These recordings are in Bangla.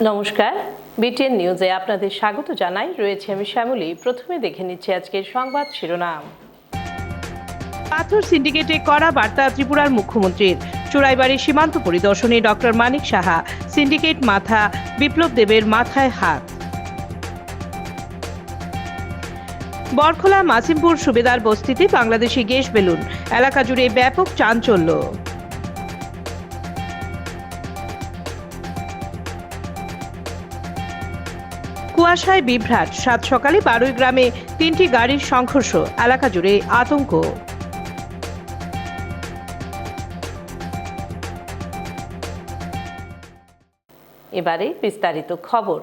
নমস্কার, বিটিএন নিউজে আপনাদের স্বাগত জানাই। রয়েছে আমি শ্যামলী। প্রথমে দেখে নিচ্ছি আজকের সংবাদ শিরোনাম। পাথর সিন্ডিকেটে কড়া বার্তা ত্রিপুরার মুখ্যমন্ত্রীর। চোরাইবাড়ি সীমান্ত পরিদর্শনে ডক্টর মানিক সাহা। সিন্ডিকেট মাথা বিপ্লব দেবের মাথায় হাত। বরখোলা মাসিমপুর সুবেদার বস্তিতে বাংলাদেশি গ্যাস বেলুন, এলাকা জুড়ে ব্যাপক চাঞ্চল্য। কুয়াশায় বিভ্রাট, সাত সকালে 12 গ্রামে 3টি গাড়ির সংঘর্ষ, এলাকা জুড়ে আতঙ্ক। এবারে বিস্তারিত খবর।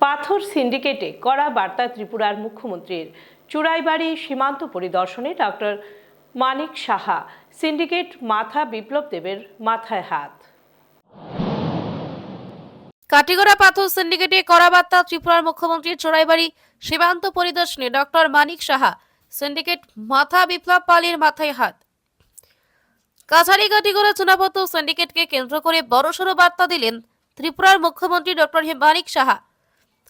পাথর সিন্ডিকেটে কড়া বার্তা ত্রিপুরার মুখ্যমন্ত্রীর। চুরাইবাড়ি সীমান্ত পরিদর্শনে ডক্টর মানিক সাহা। সিন্ডিকেট মাথা বিপ্লব দেবের মাথায় হাত। কাটিগড়া পাথর সিন্ডিকেটে কড়া বার্তা ত্রিপুরার মুখ্যমন্ত্রীর। চোরাইবাড়ি সীমান্ত পরিদর্শনে ডক্টর মানিক সাহা। সিন্ডিকেট মাথা বিপ্লব পালের মাথায় হাত। কাছাড়ি কাটিগড়া চুনাপত্র সিন্ডিকেটকে কেন্দ্র করে বড়সড় বার্তা দিলেন ত্রিপুরার মুখ্যমন্ত্রী ডক্টর মানিক সাহা।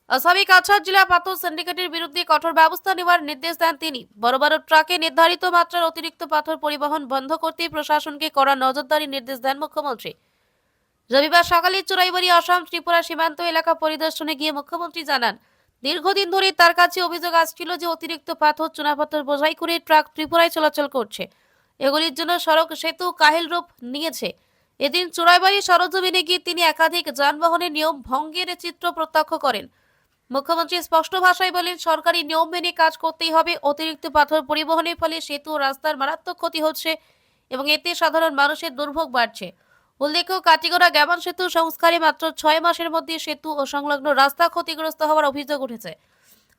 আসামি কাছাড় জেলা পাথর সিন্ডিকেটের বিরুদ্ধে কঠোর ব্যবস্থা নেওয়ার নির্দেশ দেন তিনি। বড় বড় ট্রাকে নির্ধারিত মাত্রার অতিরিক্ত পাথর পরিবহন বন্ধ করতে প্রশাসনকে কড়া নজরদারির নির্দেশ দেন মুখ্যমন্ত্রী। রবিবার সকালে চোরাইবাড়ি আসাম ত্রিপুরা সীমান্ত এলাকা পরিদর্শনে গিয়ে মুখ্যমন্ত্রী জানান, দীর্ঘদিন ধরে তার কাছে অভিযোগ আসছিল যে অতিরিক্ত পাথর চুনাপাথর বোঝাই করে ট্রাক ত্রিপুরায় চলাচল করছে। এগুলির জন্য সড়ক সেতু কাহিল রূপ নিয়েছে। এদিন চোরাইবাড়ি সরজমিনে গিয়ে তিনি একাধিক যানবাহনের নিয়ম ভঙ্গের চিত্র প্রত্যক্ষ করেন। মুখ্যমন্ত্রী স্পষ্ট ভাষায় বলেন, সরকারি নিয়ম মেনে কাজ করতেই হবে। অতিরিক্ত পাথর পরিবহনের ফলে সেতু ও রাস্তার মারাত্মক ক্ষতি হচ্ছে এবং এতে সাধারণ মানুষের দুর্ভোগ বাড়ছে। উল্লেখ্য, কাটিগড়া গ্যামন সেতু সংস্কারে মাত্র 6 মাসের মধ্যে সেতু ও সংলগ্ন রাস্তা ক্ষতিগ্রস্ত হওয়ার অভিযোগ উঠেছে।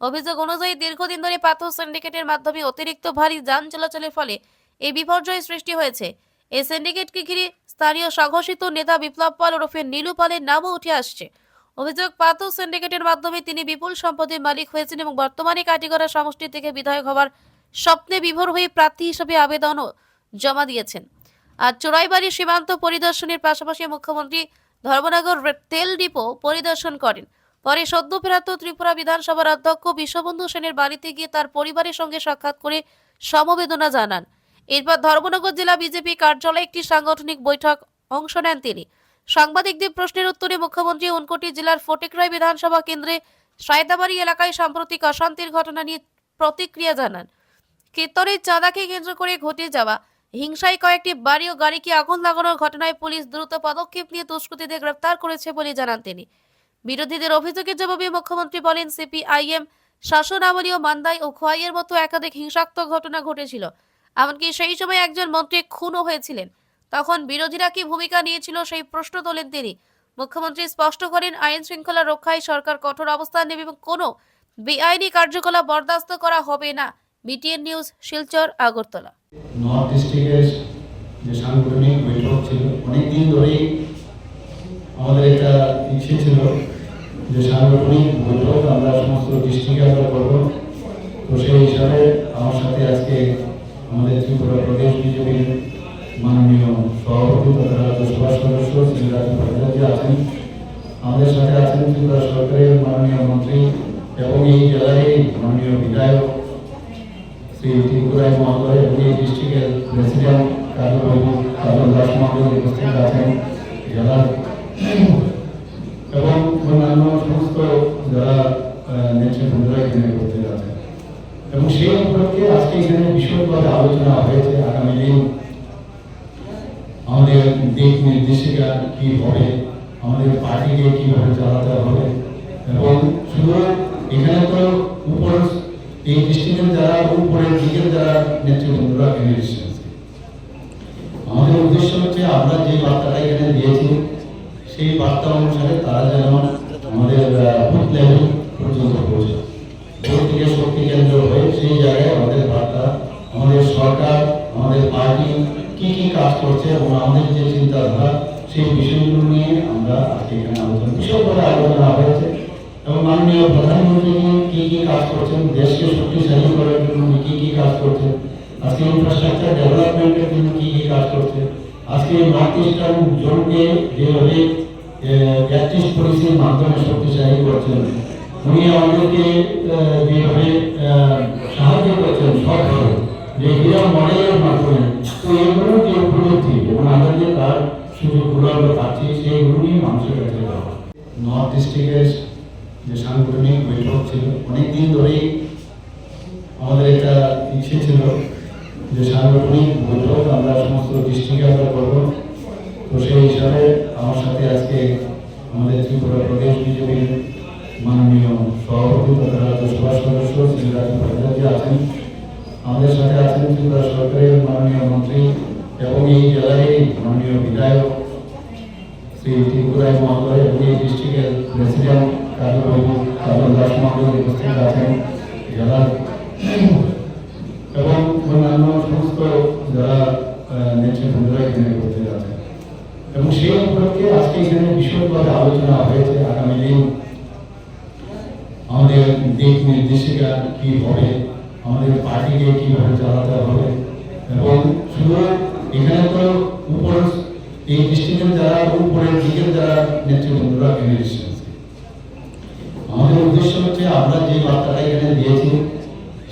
অভিযোগ অনুযায়ী দীর্ঘদিন ধরে পাথর সিন্ডিকেটের মাধ্যমে অতিরিক্ত ভারী যান চলাচলের ফলে এই বিপর্যয় সৃষ্টি হয়েছে। এই সিন্ডিকেটকে ঘিরে স্থানীয় সংঘর্ষিত নেতা বিপ্লব পাল ওরফে নীলু পালের নামও উঠে আসছে। অভিযোগ, পাথর সিন্ডিকেটের মাধ্যমে তিনি বিপুল সম্পদের মালিক হয়েছেন এবং বর্তমানে কাটিগড়া সমষ্টি থেকে বিধায়ক হওয়ার স্বপ্নে বিভোর হয়ে প্রার্থী হিসেবে আবেদনও জমা দিয়েছেন। আর চোরাইবাড়ি সীমান্ত পরিদর্শনের পাশাপাশি মুখ্যমন্ত্রী ধর্মনগর তেল ডিপো পরিদর্শন করেন। পরে সদ্য ফেরাত ত্রিপুরা বিধানসভার অধ্যক্ষ বিশ্ববন্ধু সেনের বাড়িতে গিয়ে তার পরিবারের সঙ্গে সাক্ষাৎ করে সমবেদনা জানান। এরপর ধর্মনগর জেলা বিজেপি কার্যালয়ে একটি সাংগঠনিক বৈঠক অংশ নেন তিনি। সাংবাদিকদের প্রশ্নের উত্তরে মুখ্যমন্ত্রী উনকোটি জেলার ফটিকরাই বিধানসভা কেন্দ্রে সায়দাবাড়ি এলাকায় সাম্প্রতিক অশান্তির ঘটনা নিয়ে প্রতিক্রিয়া জানান। কীর্তনের চাঁদাকে কেন্দ্র করে ঘটে যাওয়া হিংসায় কয়েকটি বাড়ি ও গাড়িকে আগুন লাগানোর ঘটনায় পুলিশ দ্রুত পদক্ষেপ নিয়ে দুষ্কৃতীদের গ্রেফতার করেছে বলে জানান তিনি। বিরোধীদের অভিযোগের জবাবে মুখ্যমন্ত্রী বলেন, সিপিআইএম শাসন আমলীয় মান্দাই ও খোয়াইয়ের মতো একাধিক হিংসাত্মক ঘটনা ঘটেছিল। এমনকি সেই সময় একজন মন্ত্রী খুনও হয়েছিলেন। তখন বিরোধীরা কি ভূমিকা নিয়েছিল সেই প্রশ্ন তোলেন তিনি। মুখ্যমন্ত্রী স্পষ্ট করেন, আইন শৃঙ্খলা রক্ষায় সরকার কঠোর অবস্থান নেবে এবং কোনো বেআইনি কার্যকলাপ বরদাস্ত করা হবে না। BTN news, Silchar, Agartala. North ডিস্ট্রিক্টের যে সাংগঠনিক বৈঠক ছিল, অনেকদিন ধরেই আমাদের একটা ইচ্ছে ছিল যে সাংগঠনিক বৈঠক আমরা সমস্ত ডিস্ট্রিক্টে আমরা করবো। তো সেই হিসাবে আমার সাথে আজকে আমাদের ত্রিপুরা প্রদেশ বিজেপির মাননীয় সভাপতি তথা রাজ্যসভার সদস্য শ্রী রাজীব ভট্টাচার্য আছেন, আমাদের সাথে আছেন ত্রিপুরা সরকারের মাননীয় মন্ত্রী এবং এই জেলারই মাননীয় বিধায়ক শ্রী ত্রিপুরাই মহোদয় এবং এই ডিস্ট্রিক্টের প্রেসিডেন্ট কাজল দাস মহোদয় উপস্থিত আছেন জেলার এবং অন্যান্য সমস্ত যারা নেতৃবৃন্দরা এখানে উপস্থিত আছেন। এবং সেই উপলক্ষে আজকে এখানে বিশদভাবে আলোচনা হয়েছে আগামী দিন আমাদের দিক নির্দেশিকা কি হবে, আমাদের পার্টিকে কিভাবে চালাতে হবে। এবং শুধু এখানে তো উপর এই ডিস্ট্রিক্টের যারা উপরের দিকের যারা নেতৃবৃন্দরা এখানে এসেছে, আমাদের উদ্দেশ্য হচ্ছে আমরা যে বার্তাটা এখানে দিয়েছি সেই বার্তা অনুসারে তারা যেন আমাদের বুথ লেভেল পর্যন্ত পৌঁছে, বুথ থেকে শক্তি কেন্দ্র হয়ে সেই জায়গায় আমাদের বার্তা, আমাদের সরকার, আমাদের পার্টি কি কি কাজ করছে এবং আমাদের যে চিন্তাধারা সেই বিষয়গুলো নিয়ে আমরা আজকে এখানে বিশদভাবে আলোচনা হয়েছে। এবং মাননীয় প্রধানমন্ত্রী কি কি কাজ করছেন, দেশকে শক্তিশালী করার জন্য কি কি কাজ করছেন, আজকে ইনফ্রাস্ট্রাকচার ডেভেলপমেন্টের জন্য কি কি কাজ করছে, আজকে নর্থ ইস্টার্ন জোনকে যেভাবে একত্রিশ পলিসির মাধ্যমে শক্তিশালী করছেন। উনি আমাদেরকে যেভাবে সাহায্য করছেন সবভাবে, যে ক্রীড়া মডেলের মাধ্যমে, তো এগুলো যে উপলব্ধি এবং আমরা যে তার সুযোগগুলো আমরা পাচ্ছি সেইগুলো নিয়ে মানুষের কাছে যাওয়া। নর্থ ডিস্ট্রিক্টের যে সাংগঠনিক বৈঠক ছিল, অনেকদিন ধরেই আমাদের একটা ইচ্ছে ছিল যে সাংগঠনিক বৈঠক আমরা সমস্ত ডিস্ট্রিক্টে আমরা করবো। তো সেই হিসাবে আমার সাথে আজকে আমাদের ত্রিপুরা প্রদেশ বিজেপির মাননীয় সভাপতি তথা রাজ্যসভা সদস্য শ্রী রাজীব ভট্টাচার্য আছেন, আমাদের সাথে আছেন ত্রিপুরা সরকারের মাননীয় মন্ত্রী এবং এই জেলারই মাননীয় বিধায়ক শ্রী ত্রিপুরায় মহোদয় এবং এই ডিস্ট্রিক্টের প্রেসিডেন্ট কাজল দাস মহোদয় উপস্থিত আছেন জেলার, এবং অন্যান্য সমস্ত যারা নেতৃবৃন্দরা এখানে উপস্থিত আছেন। এবং সেই উপলক্ষে আজকে এখানে বিশদভাবে আলোচনা হয়েছে আগামী দিন আমাদের দিক নির্দেশিকা কি হবে, আমাদের পার্টিকে কিভাবে চালাতে হবে। এবং শুধু এখানে তো উপর এই ডিস্ট্রিক্টের যারা উপরের দিকের যারা নেতৃবৃন্দরা এখানে এসেছে, আমাদের উদ্দেশ্য হচ্ছে আমরা যে বার্তাটা এখানে দিয়েছি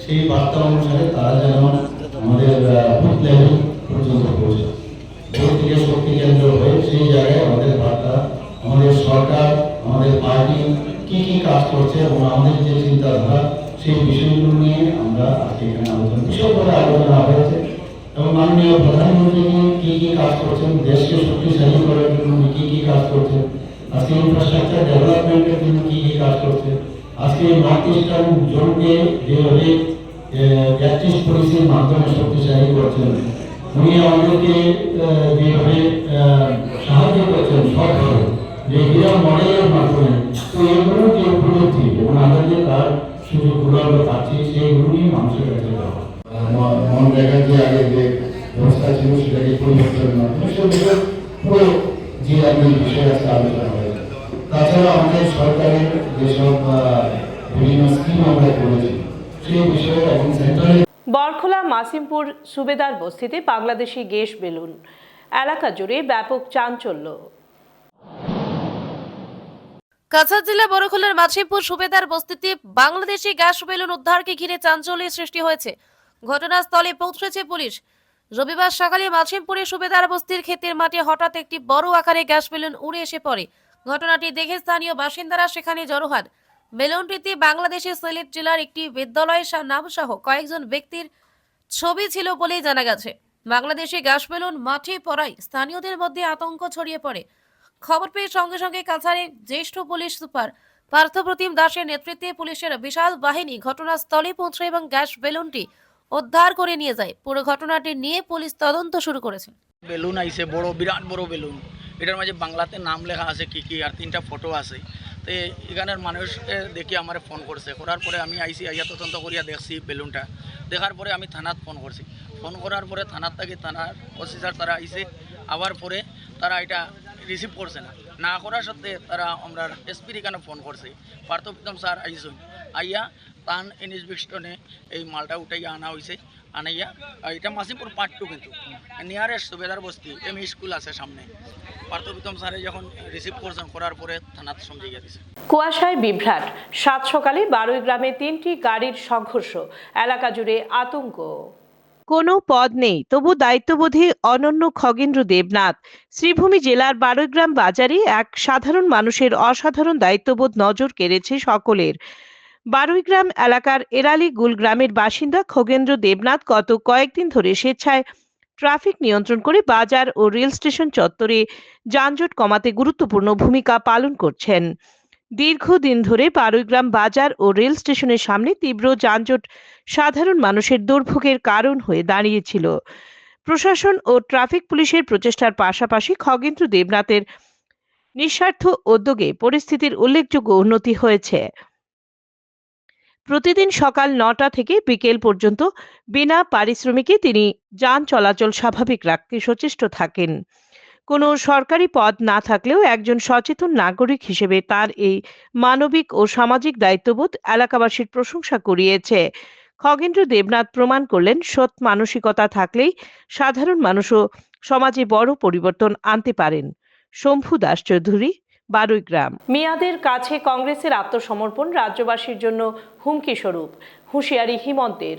সেই বার্তা অনুসারে তারা যেন আমাদের বুথ লেভেল পর্যন্ত পৌঁছে, বুথ থেকে শক্তি কেন্দ্র হয়ে সেই জায়গায় আমাদের বার্তা, আমাদের সরকার, আমাদের পার্টি কি কি কাজ করছে এবং আমাদের যে চিন্তাধারা সেই বিষয়গুলো নিয়ে আমরা আজকে এখানে বিশদভাবে আলোচনা হয়েছে। এবং মাননীয় প্রধানমন্ত্রী কি কি কাজ করছেন, দেশকে শক্তিশালী করার জন্য কি কি কাজ করছেন, আজকে ইনফ্রাস্ট্রাকচার ডেভেলপমেন্টের জন্য কি কি কাজ করছে, আজকে নর্থ ইস্টার্ন জোনকে যেভাবে 31 পলিসির মাধ্যমে শক্তিশালী করছেন, উনি আমাদেরকে যেভাবে সাহায্য করছেন সবভাবে, যে ক্রীড়া মডেলের মাধ্যমে, তো এগুলো যে উপলব্ধি এবং আমরা যে তার সুযোগগুলো আমরা পাচ্ছি সেইগুলো নিয়ে মানুষের কাছে যাওয়া। মন দেখার যে আগে যে ব্যবস্থা ছিল সেটাকে পরিবর্তনের মাধ্যমে সেগুলো পুরো যে আমাদের বিষয় আছে আলোচনা হয়েছে। তাছাড়া আমাদের সরকারের যেসব বিভিন্ন স্কিম আমরা করেছি সেই বিষয়ে এবং সেন্ট্রাল বরখোলা মাসিমপুর সুবেদার বস্তিতে বাংলাদেশি গ্যাস বেলুন, এলাকা জুড়ে ব্যাপক চাঞ্চল্য। কাছাড় জেলা বড়খোলার মাছিমপুর সুবেদার বস্তিতে বাংলাদেশি গ্যাস বেলুন উদ্ধারকে ঘিরে চাঞ্চল্যের সৃষ্টি হয়েছে। ঘটনাস্থলে পৌঁছেছে পুলিশ। রবিবার সকালে মাছিমপুরে সুবেদার বস্তির ক্ষেতের মাঠে হঠাৎ একটি বড় আকারে গ্যাস বেলুন উড়ে এসে পড়ে। ঘটনাটি দেখে স্থানীয় বাসিন্দারা সেখানে জড়ো হন। বেলুনটিতে বাংলাদেশের সিলেট জেলার একটি বিদ্যালয়ের নাম সহ কয়েকজন ব্যক্তির ছবি ছিল বলেই জানা গেছে। বাংলাদেশি গ্যাস বেলুন মাঠে পড়ায় স্থানীয়দের মধ্যে আতঙ্ক ছড়িয়ে পড়ে। খবর পেয়ে সঙ্গে সঙ্গে কাছাড়ের জ্যেষ্ঠ পুলিশ সুপার পার্থপ্রতিম দাসের নেতৃত্বে পুলিশের বিশাল বাহিনী ঘটনাস্থলে পৌঁছে এবং গ্যাস বেলুনটি উদ্ধার করে নিয়ে যায়। পুরো ঘটনাটি নিয়ে পুলিশ তদন্ত শুরু করেছে। বেলুন আইছে বড়, বিরাট বড় বেলুন, এটার মাঝে বাংলাতে নাম লেখা আছে কি কি, আর 3টা ফটো আছে। তো এখানের মানুষ দেখি আমার ফোন করছে, করার পরে আমি আইসি, আইয়া তদন্ত করিয়া দেখছি বেলুনটা। দেখার পরে আমি থানাত ফোন করছি, ফোন করার পরে থানার থেকে থানার অফিসার তারা আইসে, আবার পরে তারা এটা রিসিভ করছে না করার সত্ত্বে তারা আমরা এসপির এখানে ফোন করছে। পার্থপ্রতিম স্যার আইসুন, আইয়া তান ইনভেস্টিগেশনে এই মালটা উঠাইয়া আনা হয়েছে। আনাইয়া এটা মাসিমপুর পার্ট 2, কিন্তু নিয়ারেস্ট সুবেদার বস্তি এমই স্কুল আছে সামনে। পার্থপ্রতিম স্যারে যখন রিসিভ করছেন, করার পরে থানাতে সমঝিয়ে দিয়েছে। কুয়াশায় বিভ্রাট, সাত সকালে 12 গ্রামে 3টি গাড়ির সংঘর্ষ, এলাকা জুড়ে আতঙ্ক। কোনো পদ নেই, তবু দায়িত্ববোধে অনন্য খগেন্দ্র দেবনাথ। শ্রীভূমি জেলার 12 গ্রাম বাজারে এক সাধারণ মানুষের অসাধারণ দায়িত্ববোধ নজর কেড়েছে সকলের। 12 গ্রাম এলাকার এরালি গুল গ্রামের বাসিন্দা খগেন্দ্র দেবনাথ গত কয়েকদিন ধরে স্বেচ্ছায় ট্রাফিক নিয়ন্ত্রণ করে বাজার ও রেল স্টেশন চত্বরে যানজট কমাতে গুরুত্বপূর্ণ ভূমিকা পালন করছেন। দীর্ঘদিন ধরে 12 গ্রাম বাজার ও রেল স্টেশনের সামনে তীব্র যানজট সাধারণ মানুষের দুর্ভোগের কারণ হয়ে দাঁড়িয়েছিল। প্রশাসন ও ট্রাফিক পুলিশের প্রচেষ্টার পাশাপাশি খগেন্দ্র দেবনাথের নিঃস্বার্থ উদ্যোগে পরিস্থিতির উল্লেখযোগ্য উন্নতি হয়েছে। প্রতিদিন সকাল 9টা থেকে বিকেল পর্যন্ত বিনা পারিশ্রমিকে তিনি যান চলাচল স্বাভাবিক রাখতে সচেষ্ট থাকেন। কোনো সরকারি পদ না থাকলেও একজন সচেতন নাগরিক হিসেবে তার এই মানবিক ও সামাজিক দায়িত্ববোধ এলাকাবাসীর প্রশংসা কুড়িয়েছে। খগেন্দ্র দেবনাথ প্রমাণ করলেন, সৎ মানসিকতা থাকলেই সাধারণ মানুষও সমাজে বড় পরিবর্তন আনতে পারেন। শম্ভু দাস চৌধুরী, বারুইগ্রাম। মেয়াদের কাছে কংগ্রেসের আত্মসমর্পণ রাজ্যবাসীর জন্য হুমকি স্বরূপ, হুঁশিয়ারি হিমন্তের।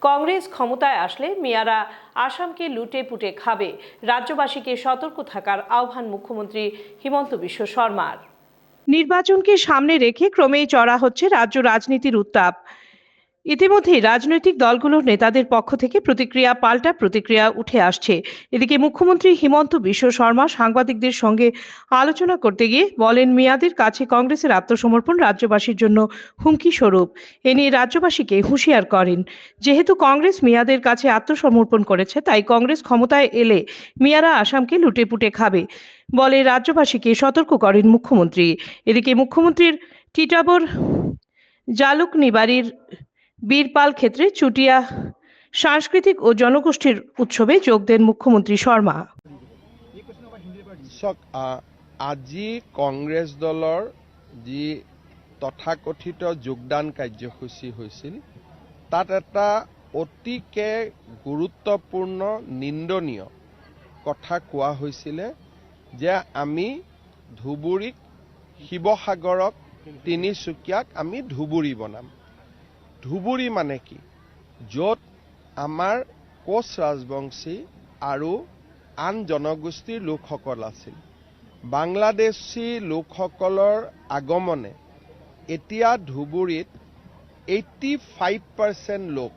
কংগ্রেস ক্ষমতায় আসলে মেয়ারা আসামকে লুটে পুটে খাবে, রাজ্যবাসীকে সতর্ক থাকার আহ্বান মুখ্যমন্ত্রী হিমন্ত বিশ্ব শর্মার। নির্বাচনকে সামনে রেখে ক্রমেই চড়া হচ্ছে রাজ্য রাজনীতির উত্তাপ। ইতিমধ্যেই রাজনৈতিক দলগুলোর নেতাদের পক্ষ থেকে প্রতিক্রিয়া পাল্টা প্রতিক্রিয়া উঠে আসছে। এদিকে মুখ্যমন্ত্রী হিমন্ত বিশ্ব শর্মা সাংবাদিকদের সঙ্গে আলোচনা করতে গিয়ে বলেন, মেয়াদের কাছে কংগ্রেসের আত্মসমর্পণ রাজ্যবাসীর জন্য হুমকি স্বরূপ। এ নিয়ে রাজ্যবাসীকে হুঁশিয়ার করেন, যেহেতু কংগ্রেস মেয়াদের কাছে আত্মসমর্পণ করেছে, তাই কংগ্রেস ক্ষমতায় এলে মেয়ারা আসামকে লুটেপুটে খাবে বলে রাজ্যবাসীকে সতর্ক করেন মুখ্যমন্ত্রী। এদিকে মুখ্যমন্ত্রীর টিটাবর জালুক নিবাড়ির বীরপাল ক্ষেত্রে চুটিয়া সাংস্কৃতিক ও জনগোষ্ঠীর উৎসবে যোগ দেন মুখ্যমন্ত্রী শর্মা। আজি কংগ্ৰেছ দলৰ যি তথাকথিত যোগদান কাৰ্যসূচী হৈছিল, তাত এটা অতিকে গুৰুত্বপূৰ্ণ নিন্দনীয় কথা কোৱা হৈছিলে যে আমি ধুবুৰীক, শিৱসাগৰক, তিনিচুকীয়াক আমি ধুবুৰী বনাম। ধুবুৰী মানে কি? য'ত আমাৰ কোচ ৰাজবংশী আৰু আন জনগোষ্ঠীৰ লোকসকল আছিল। বাংলাদেশী লোকসকলৰ আগমনে এতিয়া ধুবুৰীত 85% লোক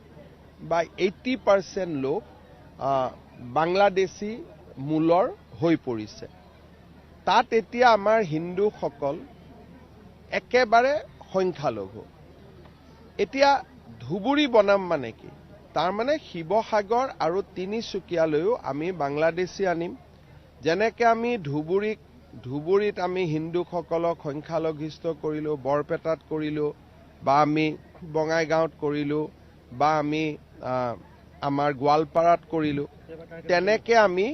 বা 80% লোক বাংলাদেশী মূলৰ হৈ পৰিছে। তাত এতিয়া আমাৰ হিন্দুসকল একেবাৰে সংখ্যালঘু। এতিয়া ধুবুৰী বনাম মানে কি? তাৰমানে শিৱসাগৰ আৰু তিনিচুকীয়ালৈও আমি বাংলাদেশী আনিম। যেনেকৈ আমি ধুবুৰীত আমি হিন্দুসকলক সংখ্যালঘিষ্ঠ কৰিলোঁ, বৰপেটাত কৰিলোঁ, বা আমি বঙাইগাঁৱত কৰিলোঁ, বা আমি আমাৰ গোৱালপাৰাত কৰিলোঁ, তেনেকৈ আমি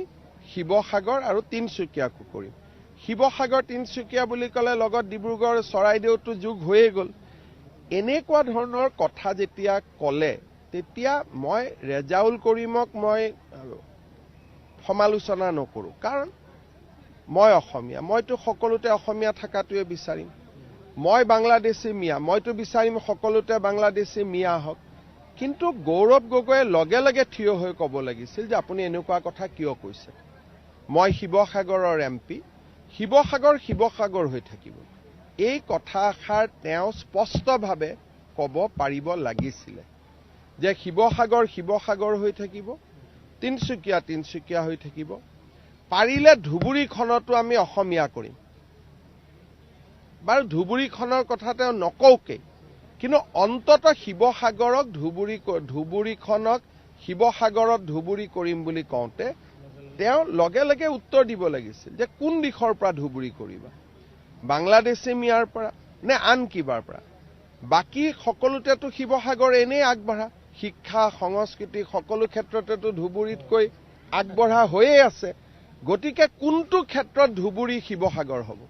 শিৱসাগৰ আৰু তিনিচুকীয়াকো কৰিম। শিৱসাগৰ তিনিচুকীয়া বুলি ক'লে লগত ডিব্ৰুগড় চৰাইদেউতো যোগ হৈয়ে গ'ল। এনেকুৱা ধৰণৰ কথা যেতিয়া ক'লে, তেতিয়া মই ৰেজাউল কৰিমক মই সমালোচনা নকৰোঁ, কাৰণ মই অসমীয়া, মইতো সকলোতে অসমীয়া থকাটোৱে বিচাৰিম। মই বাংলাদেশী মিয়া, মইতো বিচাৰিম সকলোতে বাংলাদেশী মিয়া হওক। কিন্তু গৌৰৱ গগৈয়ে লগে লগে থিয় হৈ ক'ব লাগিছিল যে আপুনি এনেকুৱা কথা কিয় কৈছে। মই শিৱসাগৰৰ MP, শিৱসাগৰ হৈ থাকিব। এই কথাষাৰ তেওঁ স্পষ্টভাৱে ক'ব পাৰিব লাগিছিলে যে শিৱসাগৰ হৈ থাকিব, তিনিচুকীয়া হৈ থাকিব। পাৰিলে ধুবুৰীখনতো আমি অসমীয়া কৰিম। বাৰু ধুবুৰীখনৰ কথা তেওঁ নকওঁকেই, কিন্তু অন্তত শিৱসাগৰক ধুবুৰীখনক শিৱসাগৰত ধুবুৰী কৰিম বুলি কওঁতে তেওঁ লগে লগে উত্তৰ দিব লাগিছিল যে কোন দিশৰ পৰা ধুবুৰী কৰিবা, বাংলাদেশী মিয়াৰ পৰা নে আন কিবাৰ পৰা। বাকী সকলোতেতো শিৱসাগৰ এনেই আগবঢ়া, শিক্ষা সংস্কৃতি সকলো ক্ষেত্ৰতেতো ধুবুৰীতকৈ আগবঢ়া হৈয়ে আছে। গতিকে কোনটো ক্ষেত্ৰত ধুবুৰী শিৱসাগৰ হ'ব?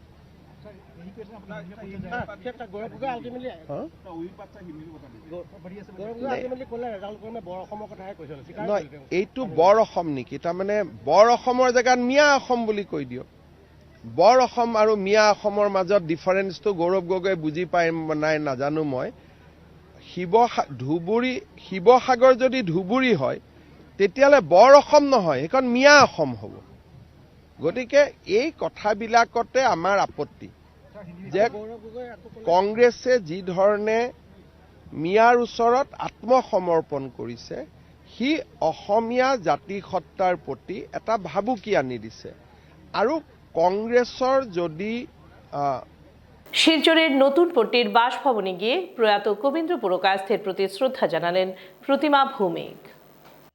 এইটো বৰ অসম নেকি? তাৰমানে বৰ অসমৰ জেগাত মিয়া অসম বুলি কৈ দিয়ক। বৰ অসম আৰু মিয়া অসমৰ মাজত ডিফাৰেন্সটো গৌৰৱ গগৈয়ে বুজি পায় নাই নাজানো মই। শিৱসাগৰ যদি ধুবুৰী হয়, তেতিয়াহ'লে বৰ অসম নহয়, সেইখন মিয়া অসম হ'ব। গতিকে এই কথাবিলাকতে আমাৰ আপত্তি যে কংগ্ৰেছে যি ধৰণে মিয়াৰ ওচৰত আত্মসমৰ্পণ কৰিছে, সি অসমীয়া জাতিসত্তাৰ প্ৰতি এটা ভাবুকি আনি দিছে। আৰু কংগ্ৰেছৰ যদি শিলচরের নতুন পট্টির বাসভবনে গিয়ে প্রয়াত কবীন্দ্র পুরকায়স্থের প্রতি শ্রদ্ধা জানালেন প্রতিমা ভৌমিক।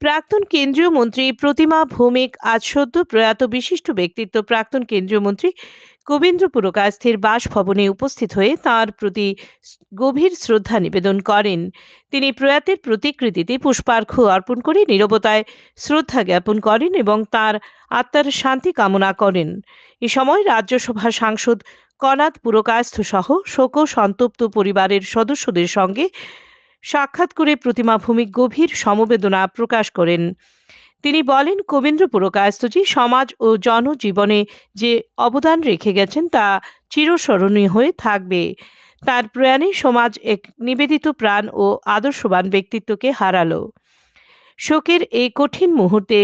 প্রাক্তন কেন্দ্রীয় মন্ত্রী প্রতিমা ভৌমিক আজ সদ্য প্রয়াত বিশিষ্ট ব্যক্তিত্ব প্রাক্তন কেন্দ্রীয় মন্ত্রী কবীন্দ্র পুরকায়স্থের বাসভবনে উপস্থিত হয়ে তাঁর প্রতি গভীর শ্রদ্ধা নিবেদন করেন। তিনি প্রয়াতের প্রতিকৃতিতে পুষ্পার্ঘ্য অর্পণ করে নীরবতায় শ্রদ্ধা জ্ঞাপন করেন এবং তাঁর আত্মার শান্তি কামনা করেন। এ সময় রাজ্যসভা সাংসদ কনাদ পুরকায়স্থ সহ শোক সন্তপ্ত পরিবারের সদস্যদের সঙ্গে সাক্ষাৎ করে প্রতিমা ভৌমিক গভীর সমবেদনা প্রকাশ করেন। তিনি বলেন, কবীন্দ্র পুরকায়স্থজি সমাজ ও জনজীবনে যে অবদান রেখে গেছেন তা চিরস্মরণীয় হয়ে থাকবে। তার প্রয়াণে সমাজ এক নিবেদিত প্রাণ ও আদর্শবান ব্যক্তিত্বকে হারালো। শোকের এই কঠিন মুহূর্তে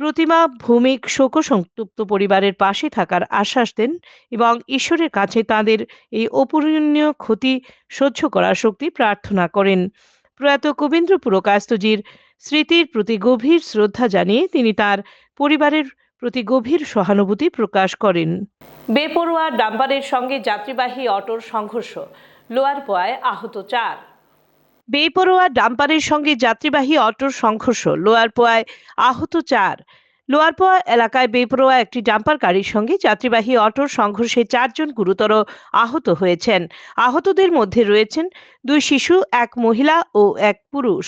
প্রতিমা ভৌমিক শোকসন্তপ্ত পরিবারের পাশে থাকার আশ্বাস দেন এবং ঈশ্বরের কাছে তাদের এই অপূরণীয় ক্ষতি সহ্য করার শক্তি প্রার্থনা করেন। প্রয়াত কবীন্দ্র পুরকায়স্থজির স্মৃতির প্রতি গভীর শ্রদ্ধা জানিয়ে তিনি তার পরিবারের প্রতি গভীর সহানুভূতি প্রকাশ করেন। বেপরোয়া ডাম্পারের সঙ্গে যাত্রীবাহী অটোর সংঘর্ষ, লোয়ারপোয়ায় আহত 4। বেপরোয়া ডাম্পারের সঙ্গে যাত্রীবাহী অটোর সংঘর্ষ, লোয়ারপোয়ায় আহত 4। লোয়ারপোয়া এলাকায় বেপরোয়া একটি ডাম্পার গাড়ির সঙ্গে যাত্রীবাহী অটোর সংঘর্ষে 4 জন গুরুতর আহত হয়েছেন। আহতদের মধ্যে রয়েছেন 2 শিশু, 1 মহিলা ও 1 পুরুষ।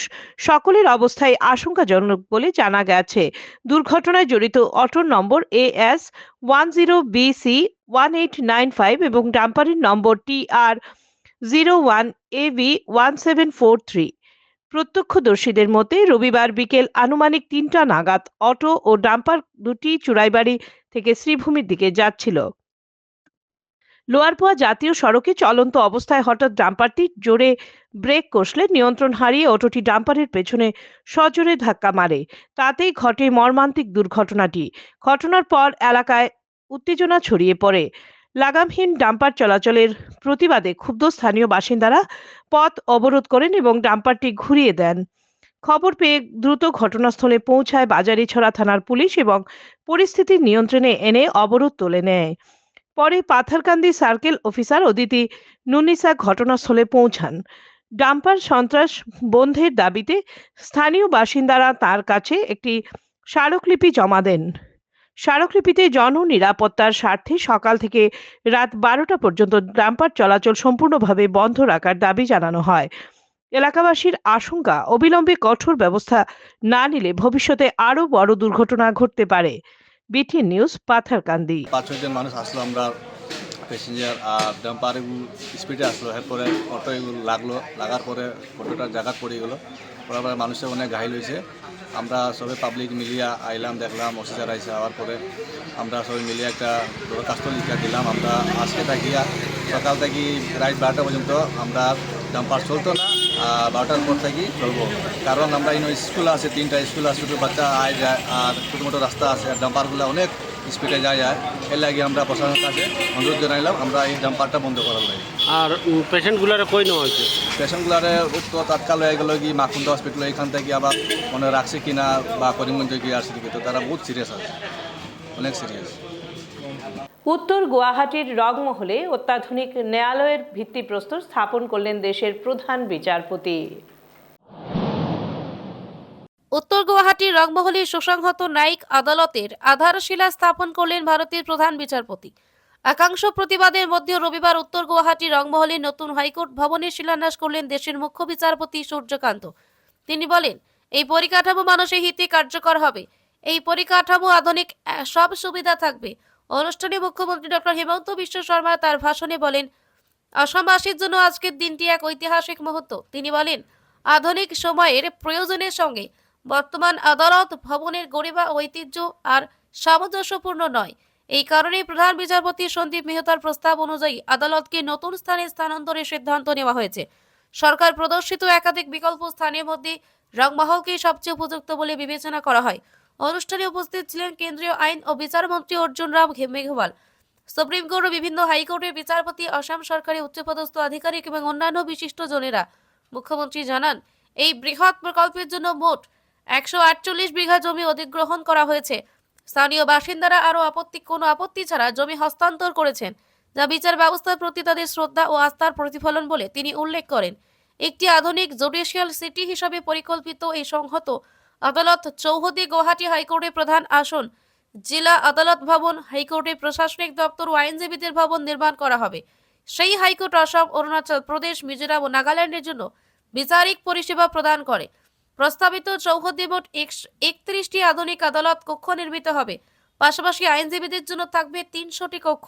সকলের অবস্থায় আশঙ্কাজনক বলে জানা গেছে। দুর্ঘটনায় জড়িত অটোর নম্বর AS 10BC 1895 এবং ডাম্পারের নম্বর TR 01 AV 1743। প্রত্যক্ষদর্শীদের মতে রবিবার বিকেল আনুমানিক 3টা নাগাদ অটো ও ডাম্পার দুটি চুরাইবাড়ি থেকে শ্রীভূমির দিকে যাচ্ছিল। লোয়ারপোয়া জাতীয় সড়কে চলন্ত অবস্থায় হঠাৎ ডাম্পারটি জোরে ব্রেক কষলে নিয়ন্ত্রণ হারিয়ে অটোটি ডাম্পারের পেছনে সজোরে ধাক্কা মারে। তাতেই ঘটে মর্মান্তিক দুর্ঘটনাটি। ঘটনার পর এলাকায় উত্তেজনা ছড়িয়ে পড়ে। লাগামহীন ডাম্পার চলাচলের প্রতিবাদে ক্ষুব্ধ স্থানীয় বাসিন্দারা পথ অবরোধ করেন এবং ডাম্পারটি ঘুরিয়ে দেন। খবর পেয়ে দ্রুত ঘটনাস্থলে পৌঁছায় বাজারিছড়া থানার পুলিশ এবং পরিস্থিতি নিয়ন্ত্রণে এনে অবরোধ তুলে নেয়। পরে পাথারকান্দি সার্কেল অফিসার অদিতি নুনিসা ঘটনাস্থলে পৌঁছান। ডাম্পার সন্ত্রাস বন্ধের দাবিতে স্থানীয় বাসিন্দারা তার কাছে একটি স্মারকলিপি জমা দেন। স্মারকলিপিতে জননিরাপত্তার স্বার্থে সকাল থেকে রাত 12টা পর্যন্ত ডাম্পার চলাচল সম্পূর্ণভাবে বন্ধ রাখার দাবি জানানো হয়। এলাকাবাসীর আশঙ্কা, অবিলম্বে কঠোর ব্যবস্থা না নিলে ভবিষ্যতে আরো বড় দুর্ঘটনা ঘটতে পারে। BTN news, Patharkandi. 5-6 জন মানুষ আসলো, আমরা প্যাসেঞ্জার আর ডাম্পার এগুলো স্পিডে আসলো, এরপরে অটো এগুলো লাগার পরে অটোটা জায়গা পড়ে গেলো। পরে মানুষের অনেক ঘাইল হয়েছে। আমরা সবাই পাবলিক মিলিয়ে আইলাম, দেখলাম অফিসার আইসে, আওয়ার পরে আমরা সবাই মিলিয়ে একটা দরখাস্ত লিখে দিলাম। আমরা আজকে থাকিয়া সকাল থেকে রাত 12টা পর্যন্ত আমরা ডাম্পার চলতো না, 12টার পর থেকে চলবো। কারণ আমরা স্কুল আছে, 3টা স্কুল আছে, ছোটো বাচ্চা আয় যায়, আর ছোটো মোটো রাস্তা আছে, আর ডাম্পারগুলো অনেক স্পিডে যায়। এর লাগে আমরা প্রশাসনের কাছে অনুরোধ জানাইলাম আমরা এই ডাম্পারটা বন্ধ করার লাগে। আর পেশেন্টগুলারে কই নেওয়া হয়েছে? পেশেন্টগুলারে তো তৎকাল হয়ে গেলো কি মাকুন্দা হসপিটাল, এখান থেকে আবার মনে রাখছে কিনা বা করিমগঞ্জে গিয়ে আসছে কি, তো তারা বহুত সিরিয়াস আছে, অনেক সিরিয়াস। উত্তর গুয়াহাটির রংমহলে অত্যাধুনিক ন্যায়ালয়ের ভিত্তিপ্রস্তর স্থাপন করলেন দেশের প্রধান বিচারপতি। উত্তর গুয়াহাটির রংমহলে সুসংহত ন্যায়িক আদালতের আধারশিলা স্থাপন করলেন ভারতের প্রধান বিচারপতি। একাংশ প্রতিবাদের মধ্যে রবিবার উত্তর গুয়াহাটির রংমহলে নতুন হাইকোর্ট ভবনের শিলান্যাস করলেন দেশের মুখ্য বিচারপতি সূর্যকান্ত। তিনি বলেন, এই পরিকাঠামো মানুষের হিতে কার্যকর হবে। এই পরিকাঠামো আধুনিক সব সুবিধা থাকবে। অনুষ্ঠানে মুখ্যমন্ত্রী ডক্টর হিমন্ত বিশ্ব শর্মা তার ভাষণে বলেন, অসমবাসীর জন্য আজকের দিনটি এক ঐতিহাসিক মুহূর্ত। তিনি বলেন, আধুনিক সময়ের প্রয়োজনের সঙ্গে বর্তমান আদালত ভবনের গরিমা ঐতিহ্য আর সামঞ্জস্যপূর্ণ নয়। এই কারণে প্রধান বিচারপতি সন্দীপ মেহতার প্রস্তাব অনুযায়ী আদালতকে নতুন স্থানে স্থানান্তরের সিদ্ধান্ত নেওয়া হয়েছে। সরকার প্রদর্শিত একাধিক বিকল্প স্থানের মধ্যে রংমহলকে সবচেয়ে উপযুক্ত বলে বিবেচনা করা হয়। অনুষ্ঠানে উপস্থিত ছিলেন কেন্দ্রীয় আইন ও বিচারমন্ত্রী অর্জুন রাম মেঘওয়াল, সুপ্রিম কোর্ট ও বিভিন্ন হাইকোর্টের বিচারপতি, আসাম সরকারের উচ্চপদস্থ আধিকারিক এবং অন্যান্য বিশিষ্ট জনেরা। মুখ্যমন্ত্রী জানান, এই বৃহৎ প্রকল্পের জন্য মোট 148 বিঘা জমি অধিগ্রহণ করা হয়েছে। স্থানীয় বাসিন্দারা আরও কোনো আপত্তি ছাড়া জমি হস্তান্তর করেছেন, যা বিচার ব্যবস্থার প্রতি তাদের শ্রদ্ধা ও আস্থার প্রতিফলন বলে তিনি উল্লেখ করেন। একটি আধুনিক জুডিশিয়াল সিটি হিসাবে পরিকল্পিত এই সংহত আদালত চৌহদি গুয়াহাটি হাইকোর্টের প্রধান আসন, জেলা আদালত ভবন, হাইকোর্টের প্রশাসনিক দপ্তর ও আইনজীবীদের ভবন নির্মাণ করা হবে। সেই হাইকোর্ট আসাম, অরুণাচল প্রদেশ, মিজোরাম ও নাগাল্যান্ডের জন্য বিচারিক পরিষেবা প্রদান করে। প্রস্তাবিত চৌহদে মোট 31টি আধুনিক আদালত কক্ষ নির্মিত হবে। পাশাপাশি আইনজীবীদের জন্য থাকবে 300টি কক্ষ,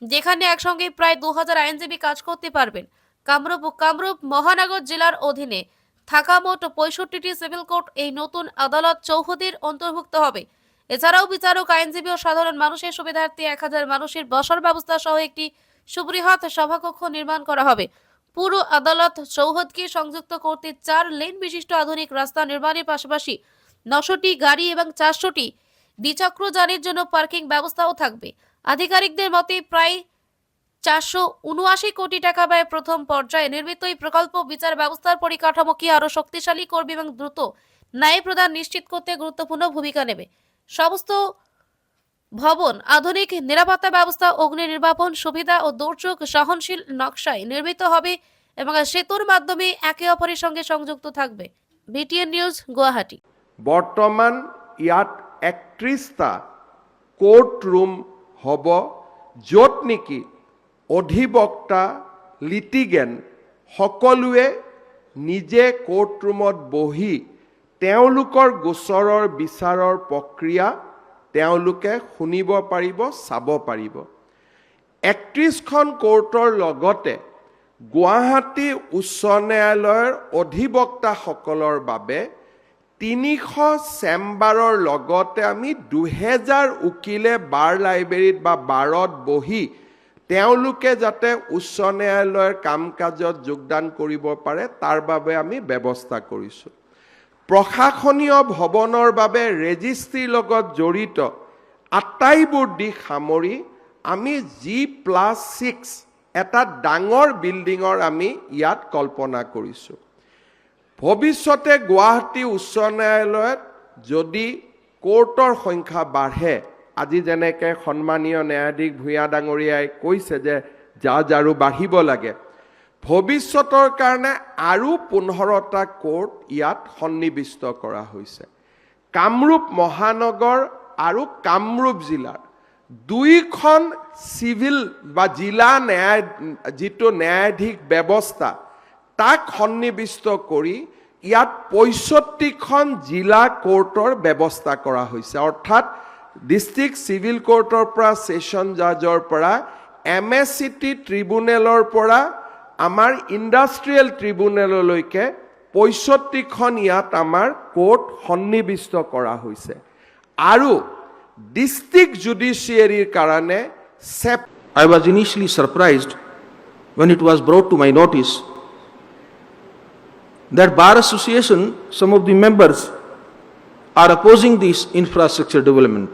যেখানে একসঙ্গে প্রায় 2000 আইনজীবী কাজ করতে পারবেন। কামরূপ মহানগর জেলার অধীনে থাকা মোট 65টি সিভিল কোর্ট এই নতুন আদালত চৌহদির অন্তর্ভুক্ত হবে। এছাড়াও বিচারক, আইনজীবী ও সাধারণ মানুষের সুবিধার্থে 1000 মানুষের বসার ব্যবস্থা সহ একটি সুবৃহৎ সভাকক্ষ নির্মাণ করা হবে। পুরো আদালত চৌহদকে সংযুক্ত করতে 4 লেন বিশিষ্ট আধুনিক রাস্তা নির্মাণের পাশাপাশি 900টি গাড়ি এবং 400টি দ্বিচক্র যানের জন্য পার্কিং ব্যবস্থাও থাকবে। আধিকারিকদের মতে প্রায় 479 কোটি টাকা ব্যয়ে প্রথম পর্যায়ে নির্মিত এই প্রকল্প বিচার ব্যবস্থার পরিকাঠামোকে আরও শক্তিশালী করবে এবং দ্রুত ন্যায় প্রদান নিশ্চিত করতে গুরুত্বপূর্ণ ভূমিকা নেবে। সমস্ত ভবন আধুনিক নিরাপত্তা ব্যবস্থা, অগ্নি নির্বাপন সুবিধা ও দুর্যোগ সহনশীল নকশায় নির্মিত হবে এবং সেতুর মাধ্যমে একে অপরের সঙ্গে সংযুক্ত থাকবে। BTN news, Guwahati. বৰ্তমান ইয়াত 31টা কোৰ্ট ৰুম হ'ব, য'ত নেকি অধিবক্তা, লিটিগেণ্ট সকলোৱে নিজে কোৰ্ট ৰুমত বহি তেওঁলোকৰ গোচৰৰ বিচাৰৰ প্ৰক্ৰিয়া তেওঁলোকে শুনিব পাৰিব, চাব পাৰিব। 31খন কোৰ্টৰ লগতে গুৱাহাটী উচ্চ ন্যায়ালয়ৰ অধিবক্তাসকলৰ বাবে 300 চেম্বাৰৰ লগতে আমি 2000 উকিলে বাৰ লাইব্ৰেৰীত বা বাৰত বহি তেওঁলোকে যাতে উচ্চ ন্যায়ালয়ৰ কাম কাজত যোগদান কৰিব পাৰে তাৰ বাবে আমি ব্যৱস্থা কৰিছোঁ। প্ৰশাসনীয় ভৱনৰ বাবে ৰেজিষ্ট্ৰিৰ লগত জড়িত আটাইবোৰ দিশ সামৰি আমি G+6 এটা ডাঙৰ বিল্ডিঙৰ আমি ইয়াত কল্পনা কৰিছোঁ। ভৱিষ্যতে গুৱাহাটী উচ্চ ন্যায়ালয়ত যদি কোৰ্টৰ সংখ্যা বাঢ়ে, আজি যেনেকৈ সন্মানীয় ন্যায়াধীশ ভূঞা ডাঙৰীয়াই কৈছে যে জাজ আৰু বাঢ়িব লাগে, ভৱিষ্যতৰ কাৰণে আৰু 15টা কোৰ্ট ইয়াত সন্নিৱিষ্ট কৰা হৈছে। কামৰূপ মহানগৰ আৰু কামৰূপ জিলাৰ 2খন চিভিল বা জিলা যিটো ন্যায়াধীশ ব্যৱস্থা তাক সন্নিৱিষ্ট কৰি ইয়াত 65খন জিলা কোৰ্টৰ ব্যৱস্থা কৰা হৈছে। অৰ্থাৎ ডিষ্ট্ৰিক্ট চিভিল কোৰ্টৰ পৰা, ছেছন জাজৰ পৰা, MSCT ট্ৰিব্যুনেলৰ পৰা আমাৰ ইণ্ডাষ্ট্ৰিয়েল ট্ৰিব্যুনেললৈকে 65খন ইয়াত আমাৰ কোৰ্ট সন্নিৱিষ্ট কৰা হৈছে। আৰু ডিষ্ট্ৰিক্ট জুডিচিয়াৰীৰ কাৰণে I was initially surprised when it was brought to my notice that Bar Association, some of the members are opposing this infrastructure development.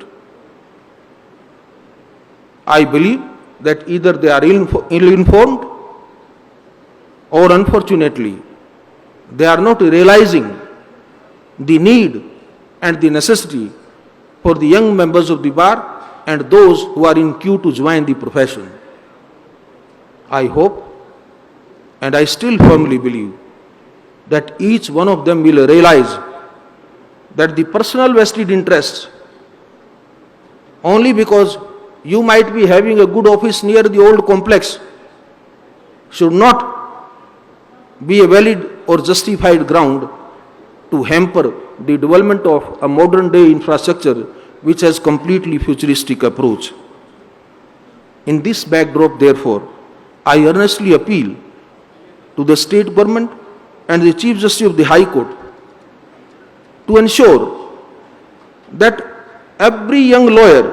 I believe that either they are ill-informed or unfortunately they are not realizing the need and the necessity for the young members of the bar and those who are in queue to join the profession. I hope and I still firmly believe that each one of them will realize that the personal vested interests, only because you might be having a good office near the old complex, should not be a valid or justified ground to hamper the development of a modern day infrastructure which has completely futuristic approach. In this backdrop, therefore, I earnestly appeal to the state government and the Chief Justice of the High Court to ensure that every young lawyer,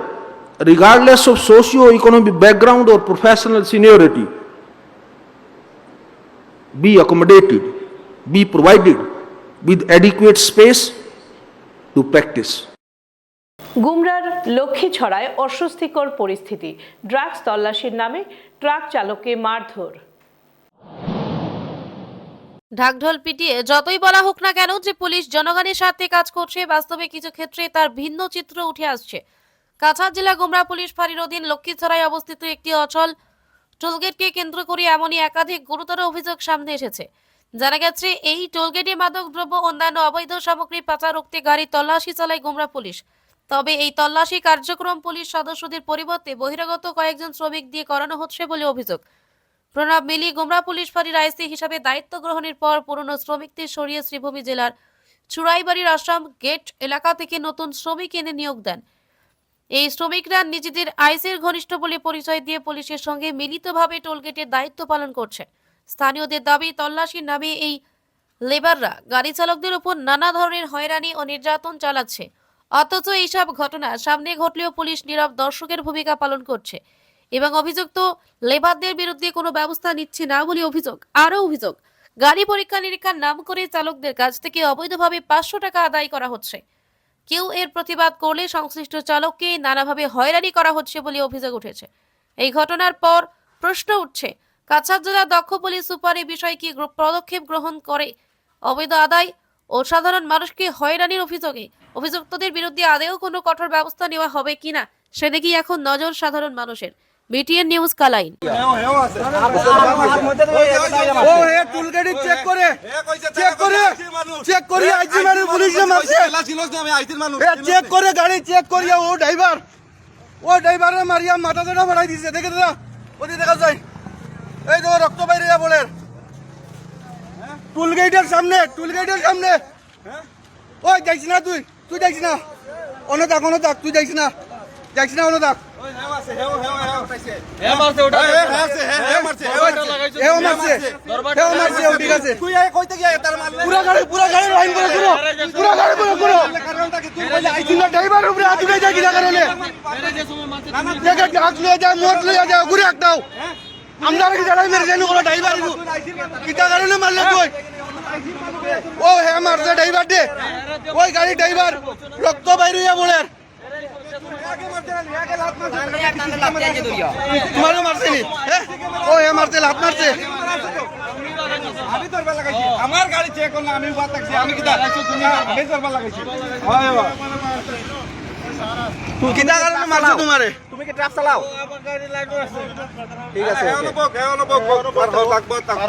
regardless of socio-economic background or professional seniority, be accommodated, be provided with adequate space to practice. গুমরার লক্ষ্মীছড়ায় অস্বস্তিকর পরিস্থিতি, ড্রাগস তল্লাশির নামে ট্রাক চালককে মারধর। ঢাকঢোল পিটিয়ে যতই বলা হোক না কেন যে পুলিশ জনগণের স্বার্থে কাজ করছে, বাস্তবে কিছু ক্ষেত্রে তার ভিন্ন চিত্র উঠে আসছে। কাছাড় জেলা গুমরা পুলিশ ফাঁড়ির অধীন লক্ষ্মীছড়ায় অবস্থিত একটি অচল টোলগেটকে কেন্দ্র করে এমনই একাধিক গুরুতর অভিযোগ সামনে এসেছে। জানা গেছে, এই টোলগেটে মাদকদ্রব্য অন্যান্য অবৈধ সামগ্রী পাচার রুখতে গাড়ি তল্লাশি চালায় গুমরা পুলিশ। তবে এই তল্লাশি কার্যক্রম পুলিশ সদস্যদের পরিবর্তে বহিরাগত কয়েকজন শ্রমিক দিয়ে করানো হচ্ছে বলে অভিযোগ। প্রণব মিলি গুমরা পুলিশ ফাঁড়ির আইসি হিসাবে দায়িত্ব গ্রহণের পর পুরনো শ্রমিকদের সরিয়ে শ্রীভূমি জেলার চুড়াইবাড়ির আশ্রম গেট এলাকা থেকে নতুন শ্রমিক এনে নিয়োগ দেন। এই শ্রমিকরা নিজেদের আইসির ঘনিষ্ঠ বলে পরিচয় দিয়ে পুলিশের সঙ্গে মিলিতভাবে টোলগেটের দায়িত্ব পালন করছে। স্থানীয়দের দাবি, তল্লাশির নামে এই লেবাররা গাড়ি চালকদের উপর নানা ধরনের হয়রানি ও নির্যাতন চালাচ্ছে। অথচ এইসব ঘটনা সামনে ঘটলেও পুলিশ নীরব দর্শকের ভূমিকা পালন করছে এবং অভিযুক্ত লেবারদের বিরুদ্ধে কোনো ব্যবস্থা নিচ্ছে না বলে অভিযোগ। আরও অভিযোগ, গাড়ি পরীক্ষা নিরীক্ষার নাম করে চালকদের কাছ থেকে অবৈধভাবে 500 টাকা আদায় করা হচ্ছে। কেউ এর প্রতিবাদ করলে সংশ্লিষ্ট চালককে নানাভাবে হয়রানি করা হচ্ছে বলে অভিযোগ উঠেছে। এই ঘটনার পর প্রশ্ন উঠছে, কাছাড় জেলার দক্ষ পুলিশ সুপার এই বিষয়ে কি পদক্ষেপ গ্রহণ করে অবৈধ আদায় ও সাধারণ মানুষকে হয়রানির অভিযোগে অভিযুক্তদের বিরুদ্ধে আদেও কোনো কঠোর ব্যবস্থা নেওয়া হবে কিনা সেদিকেই এখন নজর সাধারণ মানুষের। BTN news Kalain. টুলগেটের সামনে ওই যাইছ না তুই যাইছ না অনতাক তুই যাইছ না অনতাক আমরা কি জানাই মেরে জানি কোনো ড্রাইভার কিটা কারণে মারলে তুই ও হে মারছে ড্রাইভার দে ওই গাড়ি ড্রাইভার রক্ত বাইরে বলে তোমারও মারছে নি ও হে মারছে লাত মারছে আমার গাড়ি চেক করলাম আমি বাত থাকছি আমি কিটা আমি করবার লাগাইছি হয় বাবা তুই কিটা কারণে মারছ তোমারে তুমি কি ট্রাক চালাও আমার গাড়ি লাইট আছে ঠিক আছে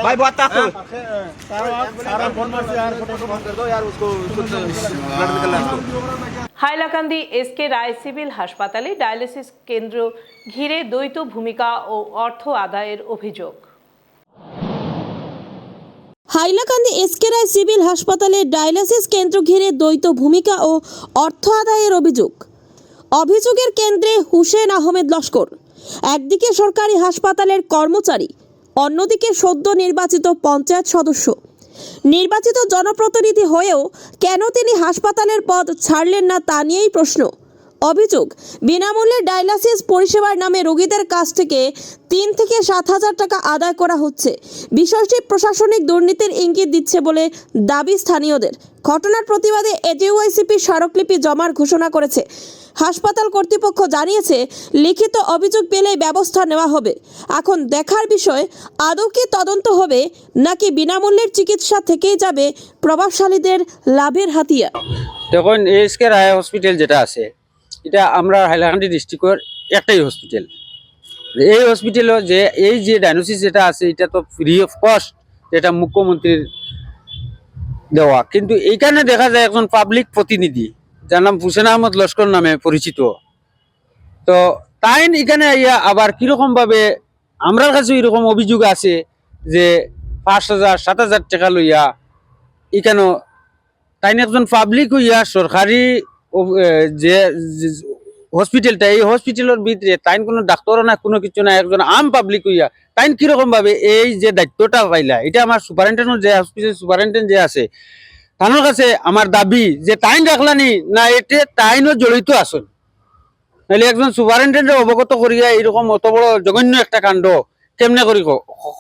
ভাই বাত থাক সারা ফোন মারছে यार फोटो फोन कर दो यार उसको ब्लड निकल रहा है। হাইলাকান্দি এসকে রায় সিভিল হাসপাতালে ডায়ালিসিস কেন্দ্র ঘিরে দ্বৈত ভূমিকা ও অর্থ আদায়ের অভিযোগ। হাইলাকান্দি এসকে রায় সিভিল হাসপাতালে ডায়ালিসিস কেন্দ্র ঘিরে দ্বৈত ভূমিকা ও অর্থ আদায়ের অভিযোগের কেন্দ্রে হুসেন আহমেদ লস্কর। একদিকে সরকারি হাসপাতালের কর্মচারী, অন্যদিকে সদ্য নির্বাচিত পঞ্চায়েত সদস্য। নির্বাচিত জনপ্রতিনিধি হয়েও কেন তিনি হাসপাতালের পদ ছাড়লেন না তা নিয়েই প্রশ্ন। অভিযোগ, বিনামূল্যে ডায়ালিসিস পরিষেবার নামে রোগীদের কাছ থেকে 3 থেকে 7,000 টাকা আদায় করা হচ্ছে। বিষয়টি প্রশাসনিক দুর্নীতির ইঙ্গিত দিচ্ছে বলে দাবি স্থানীয়দের। ঘটনার প্রতিবাদে এজিওআইসিপি স্মারকলিপি জমার ঘোষণা করেছে। হাসপাতাল কর্তৃপক্ষ জানিয়েছে লিখিত অভিযোগ পেলে ব্যবস্থা নেওয়া হবে। এখন দেখার বিষয় আদৌ কি তদন্ত হবে নাকি বিনামূল্যের চিকিৎসা থেকেই যাবে প্রভাবশালীদের লাভের হাতিয়ার। দেখুন এসকে রায় হসপিটাল যেটা আছে এটা আমরা হাইলাকান্দি ডিস্ট্রিক্টের একটাই হসপিটাল। এই হসপিটালও যে এই যে ডায়াগনোসিস যেটা আছে এটা তো ফ্রি অফ কস্ট, যেটা মুখ্যমন্ত্রীর দেওয়া। কিন্তু এইখানে দেখা যায় একজন পাবলিক প্রতিনিধি যার নাম হুসেন আহমদ লস্কর নামে পরিচিত, তো তাই এখানে আইয়া আবার কিরকম ভাবে আমরা কাছে এরকম অভিযোগ আছে যে 5,000 7,000 টাকা লইয়া এখানে তাই একজন পাবলিক হইয়া সরকারি যে হসপিটালটা এই হসপিটালের ভিতরে তাই কোনো ডাক্তারও না কোনো কিছু না, একজন আম পাবলিক হইয়া তাই কিরকম ভাবে এই যে দায়িত্বটা পাইলা, এটা আমার সুপারিনটেন্ডেন্ট যে হসপিটাল সুপারিনটেন্ডেন্ট যে আছে তার কাছে আমার দাবি যে তাইন রাখলানি না এতে তাইনও জড়িত আসুন, নাহলে একজন সুপারিনটেন্ডেন্ট অবগত করিয়া এরকম অত বড় জঘন্য একটা কাণ্ড কেমনে করি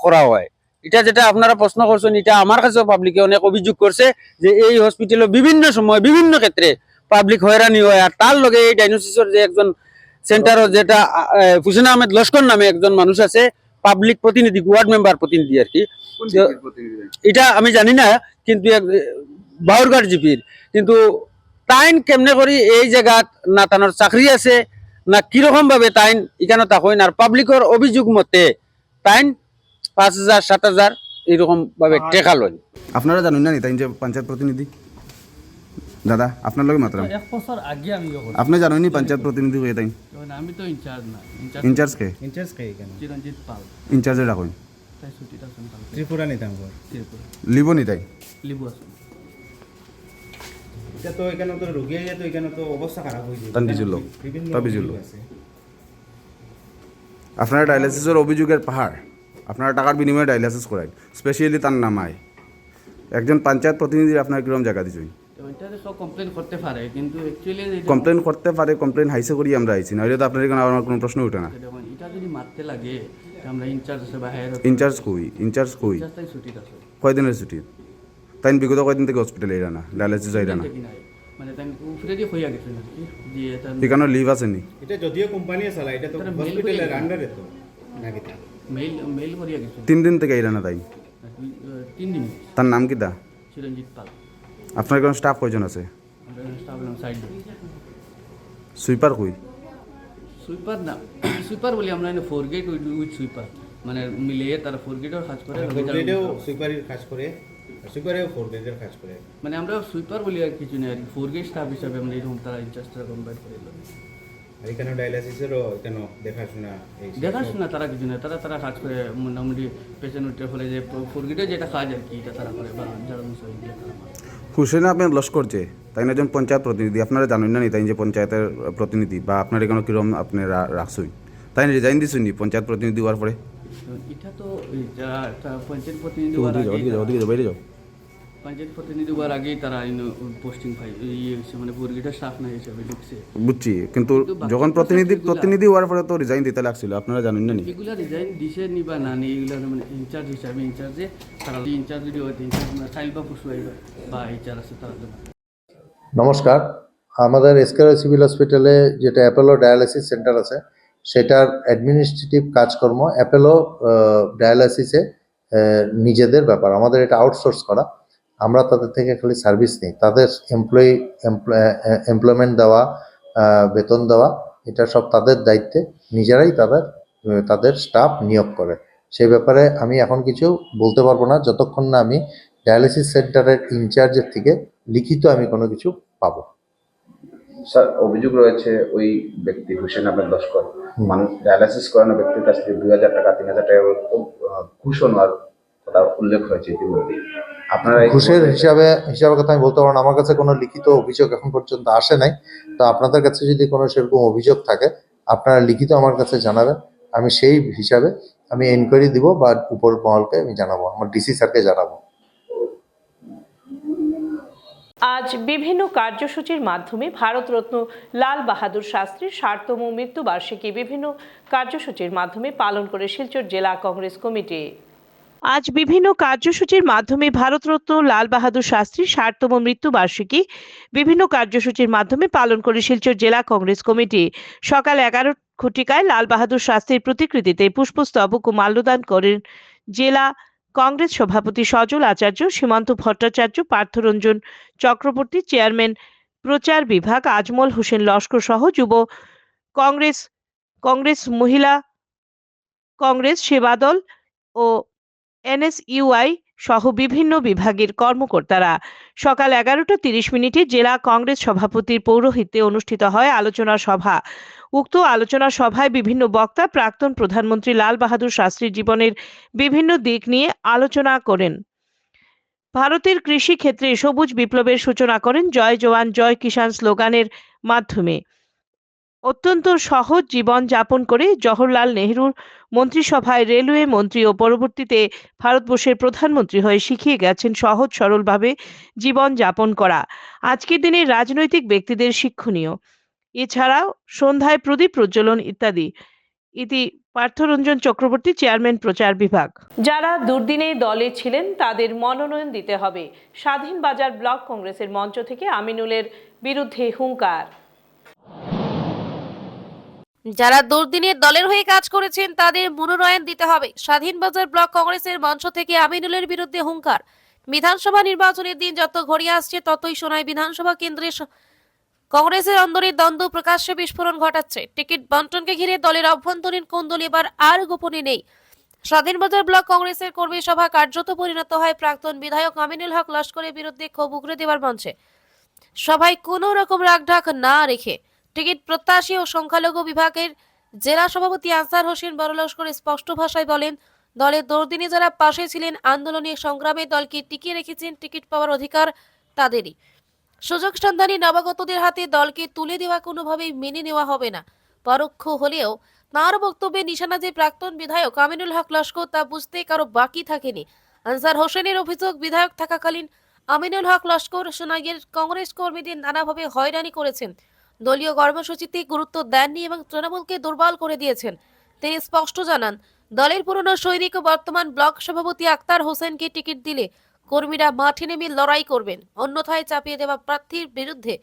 করা হয়। এটা যেটা আপনারা প্রশ্ন করছেন এটা আমার কাছেও পাবলিকে অনেক অভিযোগ করছে যে এই হসপিটালে বিভিন্ন সময় বিভিন্ন ক্ষেত্রে পাবলিক হয়রানি হয়। আর তার লগে এই ডায়াগনোসিসের যে একজন সেন্টারও যেটা হুসেন আহমেদ লস্কর নামে একজন মানুষ আছে, পাবলিক প্রতিনিধি, ওয়ার্ড মেম্বার প্রতিনিধি আর কি, এটা আমি জানি না, কিন্তু বাউরঘাট জিপির। কিন্তু তাইন কেমনে করি এই জায়গাত না তানোর চাকরি আছে না কিরকম ভাবে তাইন এখানে থাকেন। আর পাবলিকের অভিযোগ মতে তাইন 5,000 7,000 এইরকম ভাবে টেকা লয়। আপনারা জানেন না তাই যে পঞ্চায়েত প্রতিনিধি দাদা আপনার লগে মাত্র 1 বছর আগে আমি আপনি জানেন নি পঞ্চায়েত প্রতিনিধি হয়ে তাই আমি তো ইনচার্জ না। ইনচার্জ কে কেন চিরঞ্জিত পাল ইনচার্জে রাখুন তাই ছুটিটা শুনতাম ত্রিপুরা নিতাম ত্রিপুরা লিব নি তাই লিবু আছে। এটা তো এখানে তো রোগী আইয়া তো এখানে তো অবস্থা খারাপ হয়ে যায়। তানবিজুল লোক তাবিজুল লোক আপনারা ডায়ালিসিসের অভিযোগের পাহাড়, আপনারা টাকার বিনিময়ে ডায়ালিসিস করায়, স্পেশালি তার নামায় একজন পঞ্চায়েত প্রতিনিধির আপনার কিরকম জায়গা দিচ্ছেন? তো এটাতে সব কমপ্লেন করতে পারে, কিন্তু অ্যাকচুয়ালি কমপ্লেন করতে পারে, কমপ্লেন হাইসে করি আমরা আইছি, নইলে তো আপনার এখানে আমার কোনো প্রশ্ন উঠে না। দেখুন এটা যদি মারতে লাগে তো আমরা ইনচার্জ আছে বা হায়ার ইনচার্জ কই? ইনচার্জ কই? তাই ছুটি আছে কয়দিনের ছুটি? তাই বিগত কয়দিন থেকে হসপিটালে এরা না, ডায়ালিসিস আইরা না, কি নাই, মানে তাই উপরে দিয়ে হইয়া গেছে নাকি দিয়ে তার এখানে লিভ আছে নি? এটা যদিও কোম্পানি চালায়, এটা তো তারা mail হসপিটালের করে আন্ডারে তো নাকি তা মেল করিয়া গেছে 3 দিন থেকে আইরা না তাই? 3 দিন। তার নাম কি দা? চিরঞ্জিত পাল। আপনার এখানে স্টাফ কয়জন আছে? আমরা স্টাফ এলাম সাইড সুইপার কই? সুইপার না, সুইপার বলি আমরা এনে 4 গেট উইথ সুইপার, মানে মিলিয়ে তারা 4 গেটের কাজ করে, ফোরগ্রেডেও সুইপারের কাজ করে, সুইপারেও ফোরগ্রেডের কাজ করে। মানে আমরা সুইপার বলি আর কিছু নেই আর কি, 4 গেট স্টাফ হিসাবে আমরা এরকম তারা ইনচার্জটা কনভার্ট করে দিল। আর এখানে ডায়ালিসিসেরও কেন দেখাশোনা দেখাশোনা তারা কিছু নেই, তারা কাজ করে মোটামুটি পেশেন্ট উঠে ফলে যে 4 গেটের যেটা কাজ আর কি এটা তারা করে, বা যারা মুসলিম হুসেন আপনার লস্কর যে তাই না, একজন পঞ্চায়েত প্রতিনিধি, আপনারা জানেন না নি তাই যে পঞ্চায়েতের প্রতিনিধি, বা আপনার এখানে কিরম আপনি রাখছই, তাই রিজাইন দিচ্ছেন নি পঞ্চায়েত প্রতিনিধি হওয়ার পরে? এটা তো পঞ্চায়েত প্রতিনিধি হওয়ার আগেই বাইরে যাও। পঞ্চায়েত প্রতিনিধি হওয়ার আগেই তারা পোস্টিং পাই ইয়ে হচ্ছে, মানে 4 গেটের স্টাফ না হিসাবে ঢুকছে। বুঝছি, কিন্তু যখন প্রতিনিধি হওয়ার পরে তো রিজাইন দিতে লাগছিল, আপনারা জানেন না নি? এগুলো রিজাইন দিছে নি বা না নেই, এগুলো মানে ইনচার্জ হিসাবে ইনচার্জে তারা ইনচার্জ যদি হয় ইনচার্জ সাইল বা পুষু বা এইচআর আছে তারা জন্য। নমস্কার, আমাদের এসকেআর সিভিল হসপিটালে যেটা অ্যাপোলো ডায়ালিসিস সেন্টার আছে সেটার অ্যাডমিনিস্ট্রেটিভ কাজকর্ম অ্যাপোলো ডায়ালিসিসে নিজেদের ব্যাপার, আমাদের এটা আউটসোর্স করা, আমরা তাদের থেকে খালি সার্ভিস নিই, তাদের এমপ্লয়মেন্ট দেওয়া, বেতন দেওয়া, এটা সব তাদের দায়িত্বে, নিজেরাই তাদের স্টাফ নিয়োগ করে। সেই ব্যাপারে আমি এখন কিছু বলতে পারবো না যতক্ষণ না আমি ডায়ালিসিস সেন্টারের ইনচার্জের থেকে লিখিত আমি কোনো কিছু পাবো। স্যার, অভিযোগ রয়েছে ওই ব্যক্তি হুসেন আহমেদ লস্কর মানুষ ডায়ালিসিস করানো ব্যক্তির কাছ থেকে 2000 টাকা 3000 টাকা ঘুষ নেওয়ার কথা উল্লেখ হয়েছে ইতিমধ্যে। আপনারা ঘুষের হিসাবে কথা আমি বলতে পারবো না, আমার কাছে কোনো লিখিত অভিযোগ এখন পর্যন্ত আসে নাই। তো আপনাদের কাছে যদি কোনো সেরকম অভিযোগ থাকে আপনারা লিখিত আমার কাছে জানাবেন, আমি সেই হিসাবে আমি এনকোয়ারি দিব বা উপর মহলকে আমি জানাবো, আমার ডিসি স্যারকে জানাবো। আজ বিভিন্ন কার্যসূচির মাধ্যমে ভারতরত্ন লাল বাহাদুর শাস্ত্রীর 60তম মৃত্যুবার্ষিকী বিভিন্ন কার্যসূচির মাধ্যমে পালন করে শিলচর জেলা কংগ্রেস কমিটি। আজ বিভিন্ন কার্যসূচির মাধ্যমে ভারতরত্ন লাল বাহাদুর শাস্ত্রীর 60তম মৃত্যুবার্ষিকী বিভিন্ন কার্যসূচির মাধ্যমে পালন করে শিলচর জেলা কংগ্রেস কমিটি। সকাল 11 ঘটিকায় লাল বাহাদুর শাস্ত্রীর প্রতিকৃতিতে পুষ্পস্তবক ও মাল্যদান করেন জেলা কংগ্রেস সভাপতি সজল আচার্য, সীমান্ত ভট্টাচার্য, পার্থরঞ্জন চক্রবর্তী, চেয়ারম্যান প্রচার বিভাগ আজমল হোসেন লস্কর সহ যুব কংগ্রেস, মহিলা কংগ্রেস, সেবাদল ও এনএসইউআই সহ বিভিন্ন বিভাগের কর্মকর্তারা। সকাল 11:30 জেলা কংগ্রেস সভাপতির পৌরোহিত্যে অনুষ্ঠিত হয় আলোচনা সভা। উক্ত আলোচনা সভায় বিভিন্ন বক্তা প্রাক্তন প্রধানমন্ত্রী লাল বাহাদুর শাস্ত্রীর জীবনের বিভিন্ন দিক নিয়ে আলোচনা করেন। ভারতের কৃষি ক্ষেত্রে সবুজ বিপ্লবের সূচনা করেন জয় জওয়ান জয় কিষাণ স্লোগানের মাধ্যমে। অত্যন্ত সহজ জীবন যাপন করে জওহরলাল নেহরুর মন্ত্রিসভায় রেলওয়ে মন্ত্রী ও পরবর্তীতে ভারতবর্ষের প্রধানমন্ত্রী হয়ে শিখিয়ে গেছেন সহজ সরলভাবে জীবন যাপন করা। আজকের দিনে রাজনৈতিক ব্যক্তিদের শিক্ষণীয়। এছাড়াও সন্ধ্যায় প্রদীপ প্রজ্বলন ইত্যাদি। ইতি পার্থরঞ্জন চক্রবর্তী, চেয়ারম্যান প্রচার বিভাগ। যারা দুর্দিনে দলে ছিলেন তাদের মনোনয়ন দিতে হবে। স্বাধীন বাজার ব্লক কংগ্রেসের মঞ্চ থেকে আমিনুলের বিরুদ্ধে হুঙ্কার। যারা দুর্দিনে দলের হয়ে কাজ করেছেন তাদের মনোনয়ন দিতে হবে। স্বাধীন বাজার ব্লক কংগ্রেসের মঞ্চ থেকে আমিনুলের বিরুদ্ধে হুঙ্কার। বিধানসভা নির্বাচনের দিন যত ঘনিয়ে আসছে ততই শোনায় বিধানসভা কেন্দ্রে কংগ্রেসের অন্দরের দ্বন্দ্ব প্রকাশ্যে বিস্ফোরণ ঘটাচ্ছে। টিকিট বন্টনকে ঘিরে দলের অভ্যন্তরীণ কোন্দল এবার আর গোপনে নেই। স্বাধীনবাজার ব্লক কংগ্রেসের কর্মী সভা কার্যত পরিণত হয় প্রাক্তন বিধায়ক আমিনুল হক লস্করের বিরুদ্ধে ক্ষোভ উগরে দেওয়ার মঞ্চে। সভায় কোনো রকম রাগঢাক না রেখে টিকিট প্রত্যাশী ও সংখ্যালঘু বিভাগের জেলা সভাপতি আনসার হোসেন বড় লস্কর স্পষ্ট ভাষায় বলেন, দলের দুর্দিনে যারা পাশে ছিলেন, আন্দোলনের সংগ্রামে দলকে টিকিয়ে রেখেছেন, টিকিট পাওয়ার অধিকার তাদেরই। সুযোগ সন্ধানী নবাগতদের হাতে দলকে তুলে দেওয়া কোনোভাবেই মেনে নেওয়া হবে না। পরোক্ষ হলেও তাঁর বক্তব্যে নিশানা যে প্রাক্তন বিধায়ক আমিনুল হক লস্কর তা বুঝতে কারো বাকি থাকেনি। আনসার হোসেনের অভিযোগ, বিধায়ক থাকাকালীন আমিনুল হক লস্কর সোনাইয়ের কংগ্রেস কর্মীদের নানাভাবে হয়রানি করেছেন, দলীয় কর্মসূচিতে গুরুত্ব দেননি এবং তৃণমূলকে দুর্বল করে দিয়েছেন। তিনি স্পষ্ট জানান, দলের পুরনো সৈনিক ও বর্তমান ব্লক সভাপতি আক্তার হোসেনকে টিকিট দিলে কর্মীরা মাঠে নেমে লড়াই করবেন, অন্যথায় চাপিয়ে দেওয়া প্রার্থীর বিরুদ্ধে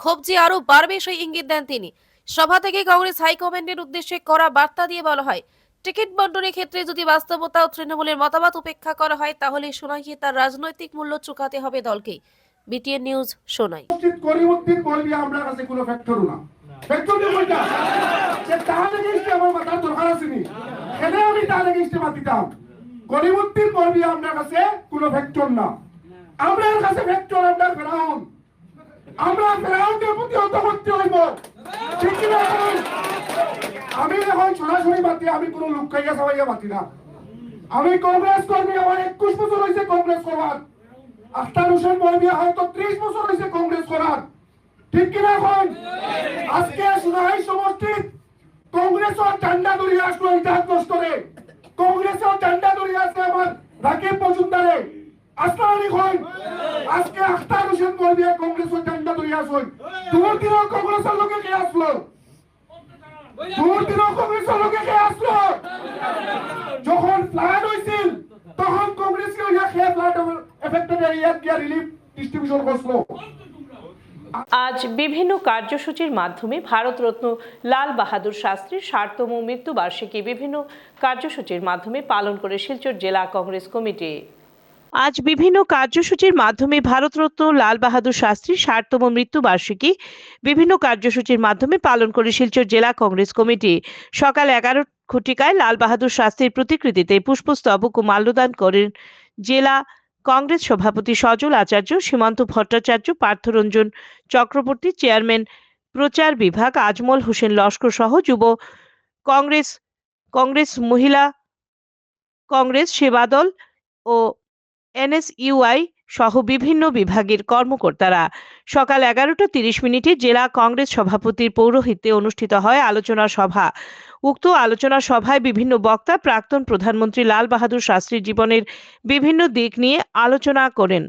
ক্ষোভ যে আরো বাড়বে সেই ইঙ্গিত দেন তিনি। সভা থেকে কংগ্রেস হাইকমান্ডের উদ্দেশ্যে করা বার্তা দিয়ে বলা হয়, টিকিট বন্টনের ক্ষেত্রে যদি বাস্তবতা ও তৃণমূলের মতামত উপেক্ষা করা হয় তাহলে সোনাইকে তার রাজনৈতিক মূল্য চুকাতে হবে দলকেই। BTN news, Sonai. করিমউদ্দিন বলবি আমরা কাছে কোনো ফ্যাক্টর না ফ্যাক্টর নেই কইতা যে তার এগেইনস্টে আমার মাথা দরকার আছে নি এনে আমি তার এগেইনস্টে মাতিতাম করিমউদ্দিন বলবি আমরা কাছে কোনো ফ্যাক্টর না আমরা কাছে ফ্যাক্টর আমরা ফেরাউন আমরা ফেরাউনকে প্রতিহত করতে হইব ঠিক কি না আমি এখন সরাসরি মাতি আমি কোনো লোক খাইয়া সবাইয়া মাতি না আমি কংগ্রেস কর্মী আমার 21 বছর হইছে কংগ্রেস করার আক্তার হোসেন বলবি হয়তো 30 বছর হইছে কংগ্রেস করার ঠিক কি না এখন আজকে সোনাই সমষ্টিত কংগ্রেসের ঝান্ডা ধরে আসলো ইতিহাস নষ্টরে কংগ্রেসের ঝান্ডা ধরে আসছে আমার রাকিব মজুমদারে আসলানি কই আজকে আক্তার হোসেন বলবি কংগ্রেসের ঝান্ডা ধরে আসল দূর দিন কংগ্রেসের লোকে কে আসলো দূর দিন কংগ্রেসের লোকে কে আসলো যখন ফ্লাড হইছিল তখন কংগ্রেসকে ইয়া খেয়ে ফ্লাড এফেক্টেড এরিয়া গিয়া রিলিফ ডিস্ট্রিবিউশন করলো। আজ বিভিন্ন কার্যসূচির মাধ্যমে ভারতরত্ন লাল বাহাদুর শাস্ত্রীর 60তম মৃত্যুবার্ষিকী বিভিন্ন কার্যসূচির মাধ্যমে পালন করে শিলচর জেলা কংগ্রেস কমিটি। আজ বিভিন্ন কার্যসূচির মাধ্যমে ভারতরত্ন লাল বাহাদুর শাস্ত্রীর 60তম মৃত্যুবার্ষিকী বিভিন্ন কার্যসূচির মাধ্যমে পালন করে শিলচর জেলা কংগ্রেস কমিটি। সকাল 11 ঘটিকায় লাল বাহাদুর শাস্ত্রীর প্রতিকৃতিতে পুষ্পস্তবক ও মাল্যদান করেন জেলা কংগ্রেস সভাপতি সজল আচার্য, সীমান্ত ভট্টাচার্য, পার্থরঞ্জন চক্রবর্তী, চেয়ারম্যান প্রচার বিভাগ আজমল হোসেন লস্কর সহ যুব কংগ্রেস, মহিলা কংগ্রেস, সেবাদল ও এনএসইউআই সহ বিভিন্ন বিভাগের কর্মকর্তারা। সকাল 11:30 জেলা কংগ্রেস সভাপতির পৌরোহিত্যে অনুষ্ঠিত হয় আলোচনা সভা। উক্ত আলোচনা সভায় বিভিন্ন বক্তা প্রাক্তন প্রধানমন্ত্রী লাল বাহাদুর শাস্ত্রীর জীবনের বিভিন্ন দিক নিয়ে আলোচনা করেন।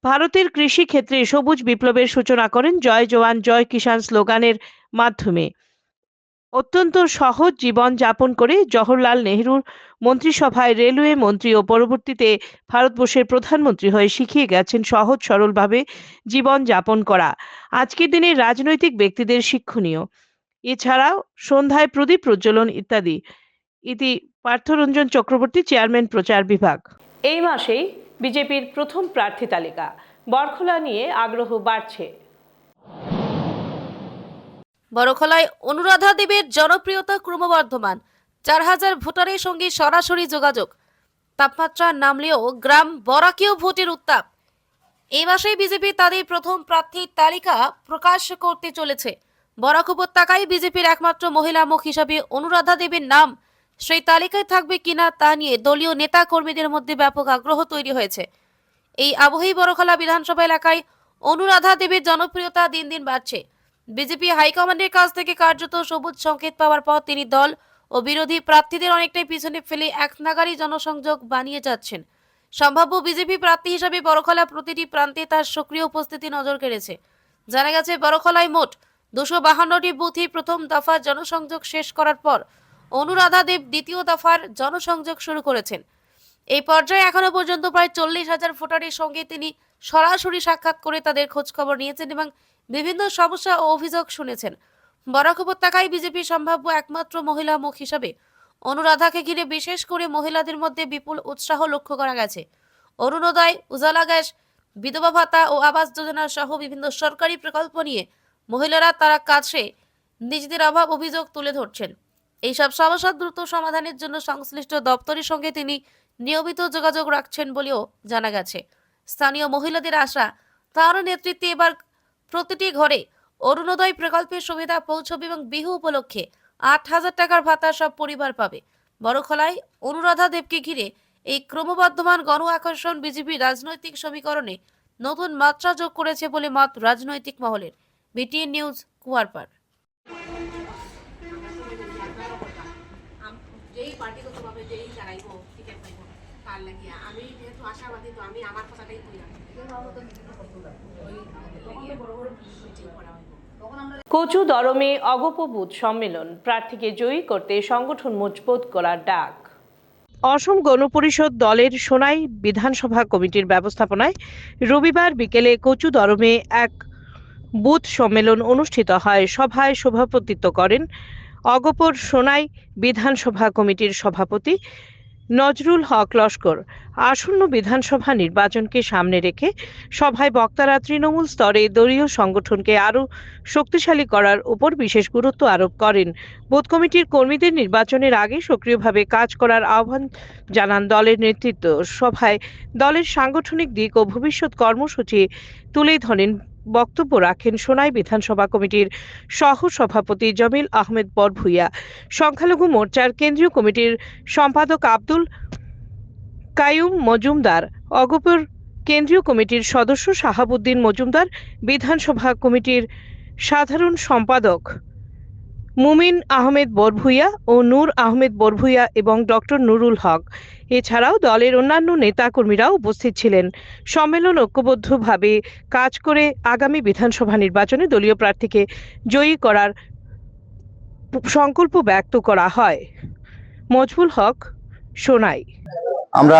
ভারতের কৃষি ক্ষেত্রে সবুজ বিপ্লবের সূচনা করেন জয় জওয়ান জয় কিষাণ স্লোগানের মাধ্যমে। অত্যন্ত সহজ জীবন যাপন করে জওহরলাল নেহরুর মন্ত্রিসভায় রেলওয়ে মন্ত্রী ও পরবর্তীতে ভারতবর্ষের প্রধানমন্ত্রী হয়ে শিখিয়ে গেছেন সহজ সরলভাবে জীবন যাপন করা। আজকের দিনে রাজনৈতিক ব্যক্তিদের শিক্ষণীয়। এছাড়াও সন্ধ্যায় প্রদীপ প্রজ্বলন ইত্যাদি। ইতি পার্থরঞ্জন চক্রবর্তী, চেয়ারম্যান প্রচার বিভাগ। এই মাসেই বিজেপির প্রথম প্রার্থী তালিকা বরখলা নিয়ে আগ্রহ বাড়ছে। বড়খলায় অনুরাধা দেবের জনপ্রিয়তা ক্রমবর্ধমান, 4000 ভোটারের সঙ্গে সরাসরি যোগাযোগ। তাপমাত্রা নামলেও গ্রাম বরাকেও ভোটের উত্তাপ। এই মাসেই বিজেপি তাদের প্রথম প্রার্থীর তালিকা প্রকাশ করতে চলেছে। বরাক উপত্যকায় বিজেপির একমাত্র মহিলা মুখ হিসাবে অনুরাধা দেবের নাম সেই তালিকায় থাকবে কিনা তা নিয়ে দলীয় নেতা কর্মীদের মধ্যে ব্যাপক আগ্রহ তৈরি হয়েছে। এই আবহেই বড়খলা বিধানসভা এলাকায় অনুরাধা দেবের জনপ্রিয়তা দিন দিন বাড়ছে। বিজেপি হাইকমান্ডের কাছ থেকে কার্যত সবুজ সংকেত পাওয়ার পর তিনি দল ও বিরোধী প্রার্থীদের অনেকটাই পিছনে ফেলে এক নাগাড়ি জনসংযোগ বানিয়ে যাচ্ছেন। সম্ভাব্য বিজেপি প্রার্থী হিসাবে বড়খলা প্রতিটি প্রান্তে তার সক্রিয় উপস্থিতি নজর কেড়েছে। জানা গেছে বড়খলায় মোট 252টি বুথে প্রথম দফার জনসংযোগ শেষ করার পর অনুরাধা দেব দ্বিতীয় দফার জনসংযোগ শুরু করেছেন। এই পর্যায়ে এখনো পর্যন্ত প্রায় 40,000 ভোটারের সঙ্গে তিনি সরাসরি সাক্ষাৎ করে তাদের খোঁজখবর নিয়েছেন এবং বিভিন্ন সমস্যা ও অভিযোগ শুনেছেন। বরাক উপত্যকায় বিজেপির সম্ভাব্য একমাত্র মহিলা মুখ হিসাবে অনুরাধাকে ঘিরে বিশেষ করে মহিলাদের মধ্যে বিপুল উৎসাহ লক্ষ্য করা গেছে। অরুণোদয়, উজালা গ্যাস, বিধবা ভাতা ও আবাস যোজনা সহ বিভিন্ন সরকারি প্রকল্প নিয়ে মহিলারা তারা কাছে নিজেদের অভাব অভিযোগ তুলে ধরছেন। এইসব সমস্যা দ্রুত সমাধানের জন্য সংশ্লিষ্ট দপ্তরের সঙ্গে তিনি নিয়মিত যোগাযোগ রাখছেন বলেও জানা গেছে। স্থানীয় মহিলাদের আশা, তার নেতৃত্বে এবার প্রতিটি ঘরে অরুণোদয় প্রকল্পের সুবিধা পৌঁছবে এবং বিহু উপলক্ষে 8,000 টাকার ভাতা সব পরিবার পাবে। বড়খলায় অনুরাধা দেবকে ঘিরে এই ক্রমবর্ধমান গণ আকর্ষণ বিজেপির রাজনৈতিক সমীকরণে নতুন মাত্রা যোগ করেছে বলে মত রাজনৈতিক মহলের। BTN news, Kuarpar. তার লাগিয়া আমি যেহেতু আশাবাদী তো আমি আমার কথাটাই কইলাম কচু দরমে অগপ বুথ সম্মেলন, প্রার্থীকে জয়ী করতে সংগঠন মজবুত করার ডাক। অসম গণপরিষদ দলের সোনাই বিধানসভা কমিটির ব্যবস্থাপনায় রবিবার বিকেলে কচু দরমে এক বুথ সম্মেলন অনুষ্ঠিত হয়। সভায় সভাপতিত্ব করেন অগপর সোনাই বিধানসভা কমিটির সভাপতি নজরুল হক লস্কর। আসন্ন বিধানসভা নির্বাচনকে সামনে রেখে সভায় বক্তারা তৃণমূল স্তরে দলীয় সংগঠনকে আরও শক্তিশালী করার উপর বিশেষ গুরুত্ব আরোপ করেন। বুথ কমিটির কর্মীদের নির্বাচনের আগে সক্রিয়ভাবে কাজ করার আহ্বান জানান দলের নেতৃত্ব। সভায় দলের সাংগঠনিক দিক ও ভবিষ্যৎ কর্মসূচি তুলে ধরেন। বক্তব্য রাখেন সোনাই বিধানসভা কমিটির সহ সভাপতি জমিল আহমেদ বরভুইয়া, সংখ্যালঘু মোর্চার কেন্দ্রীয় কমিটির সম্পাদক আব্দুল কাইয়ুম মজুমদার, অগপর কেন্দ্রীয় কমিটির সদস্য শাহাবুদ্দিন মজুমদার, বিধানসভা কমিটির সাধারণ সম্পাদক মুমিন আহমেদ বরভুইয়া ও নূর আহমেদ বরভুইয়া এবং ডক্টর নুরুল হক। এছাড়াও দলের অন্যান্য নেতাকর্মীরাও উপস্থিত ছিলেন। সম্মেলন ঐক্যবদ্ধভাবে কাজ করে আগামী বিধানসভা নির্বাচনে দলীয় প্রার্থীকে জয়ী করার সংকল্প ব্যক্ত করা হয়। মজবুল হক, সোনাই। আমরা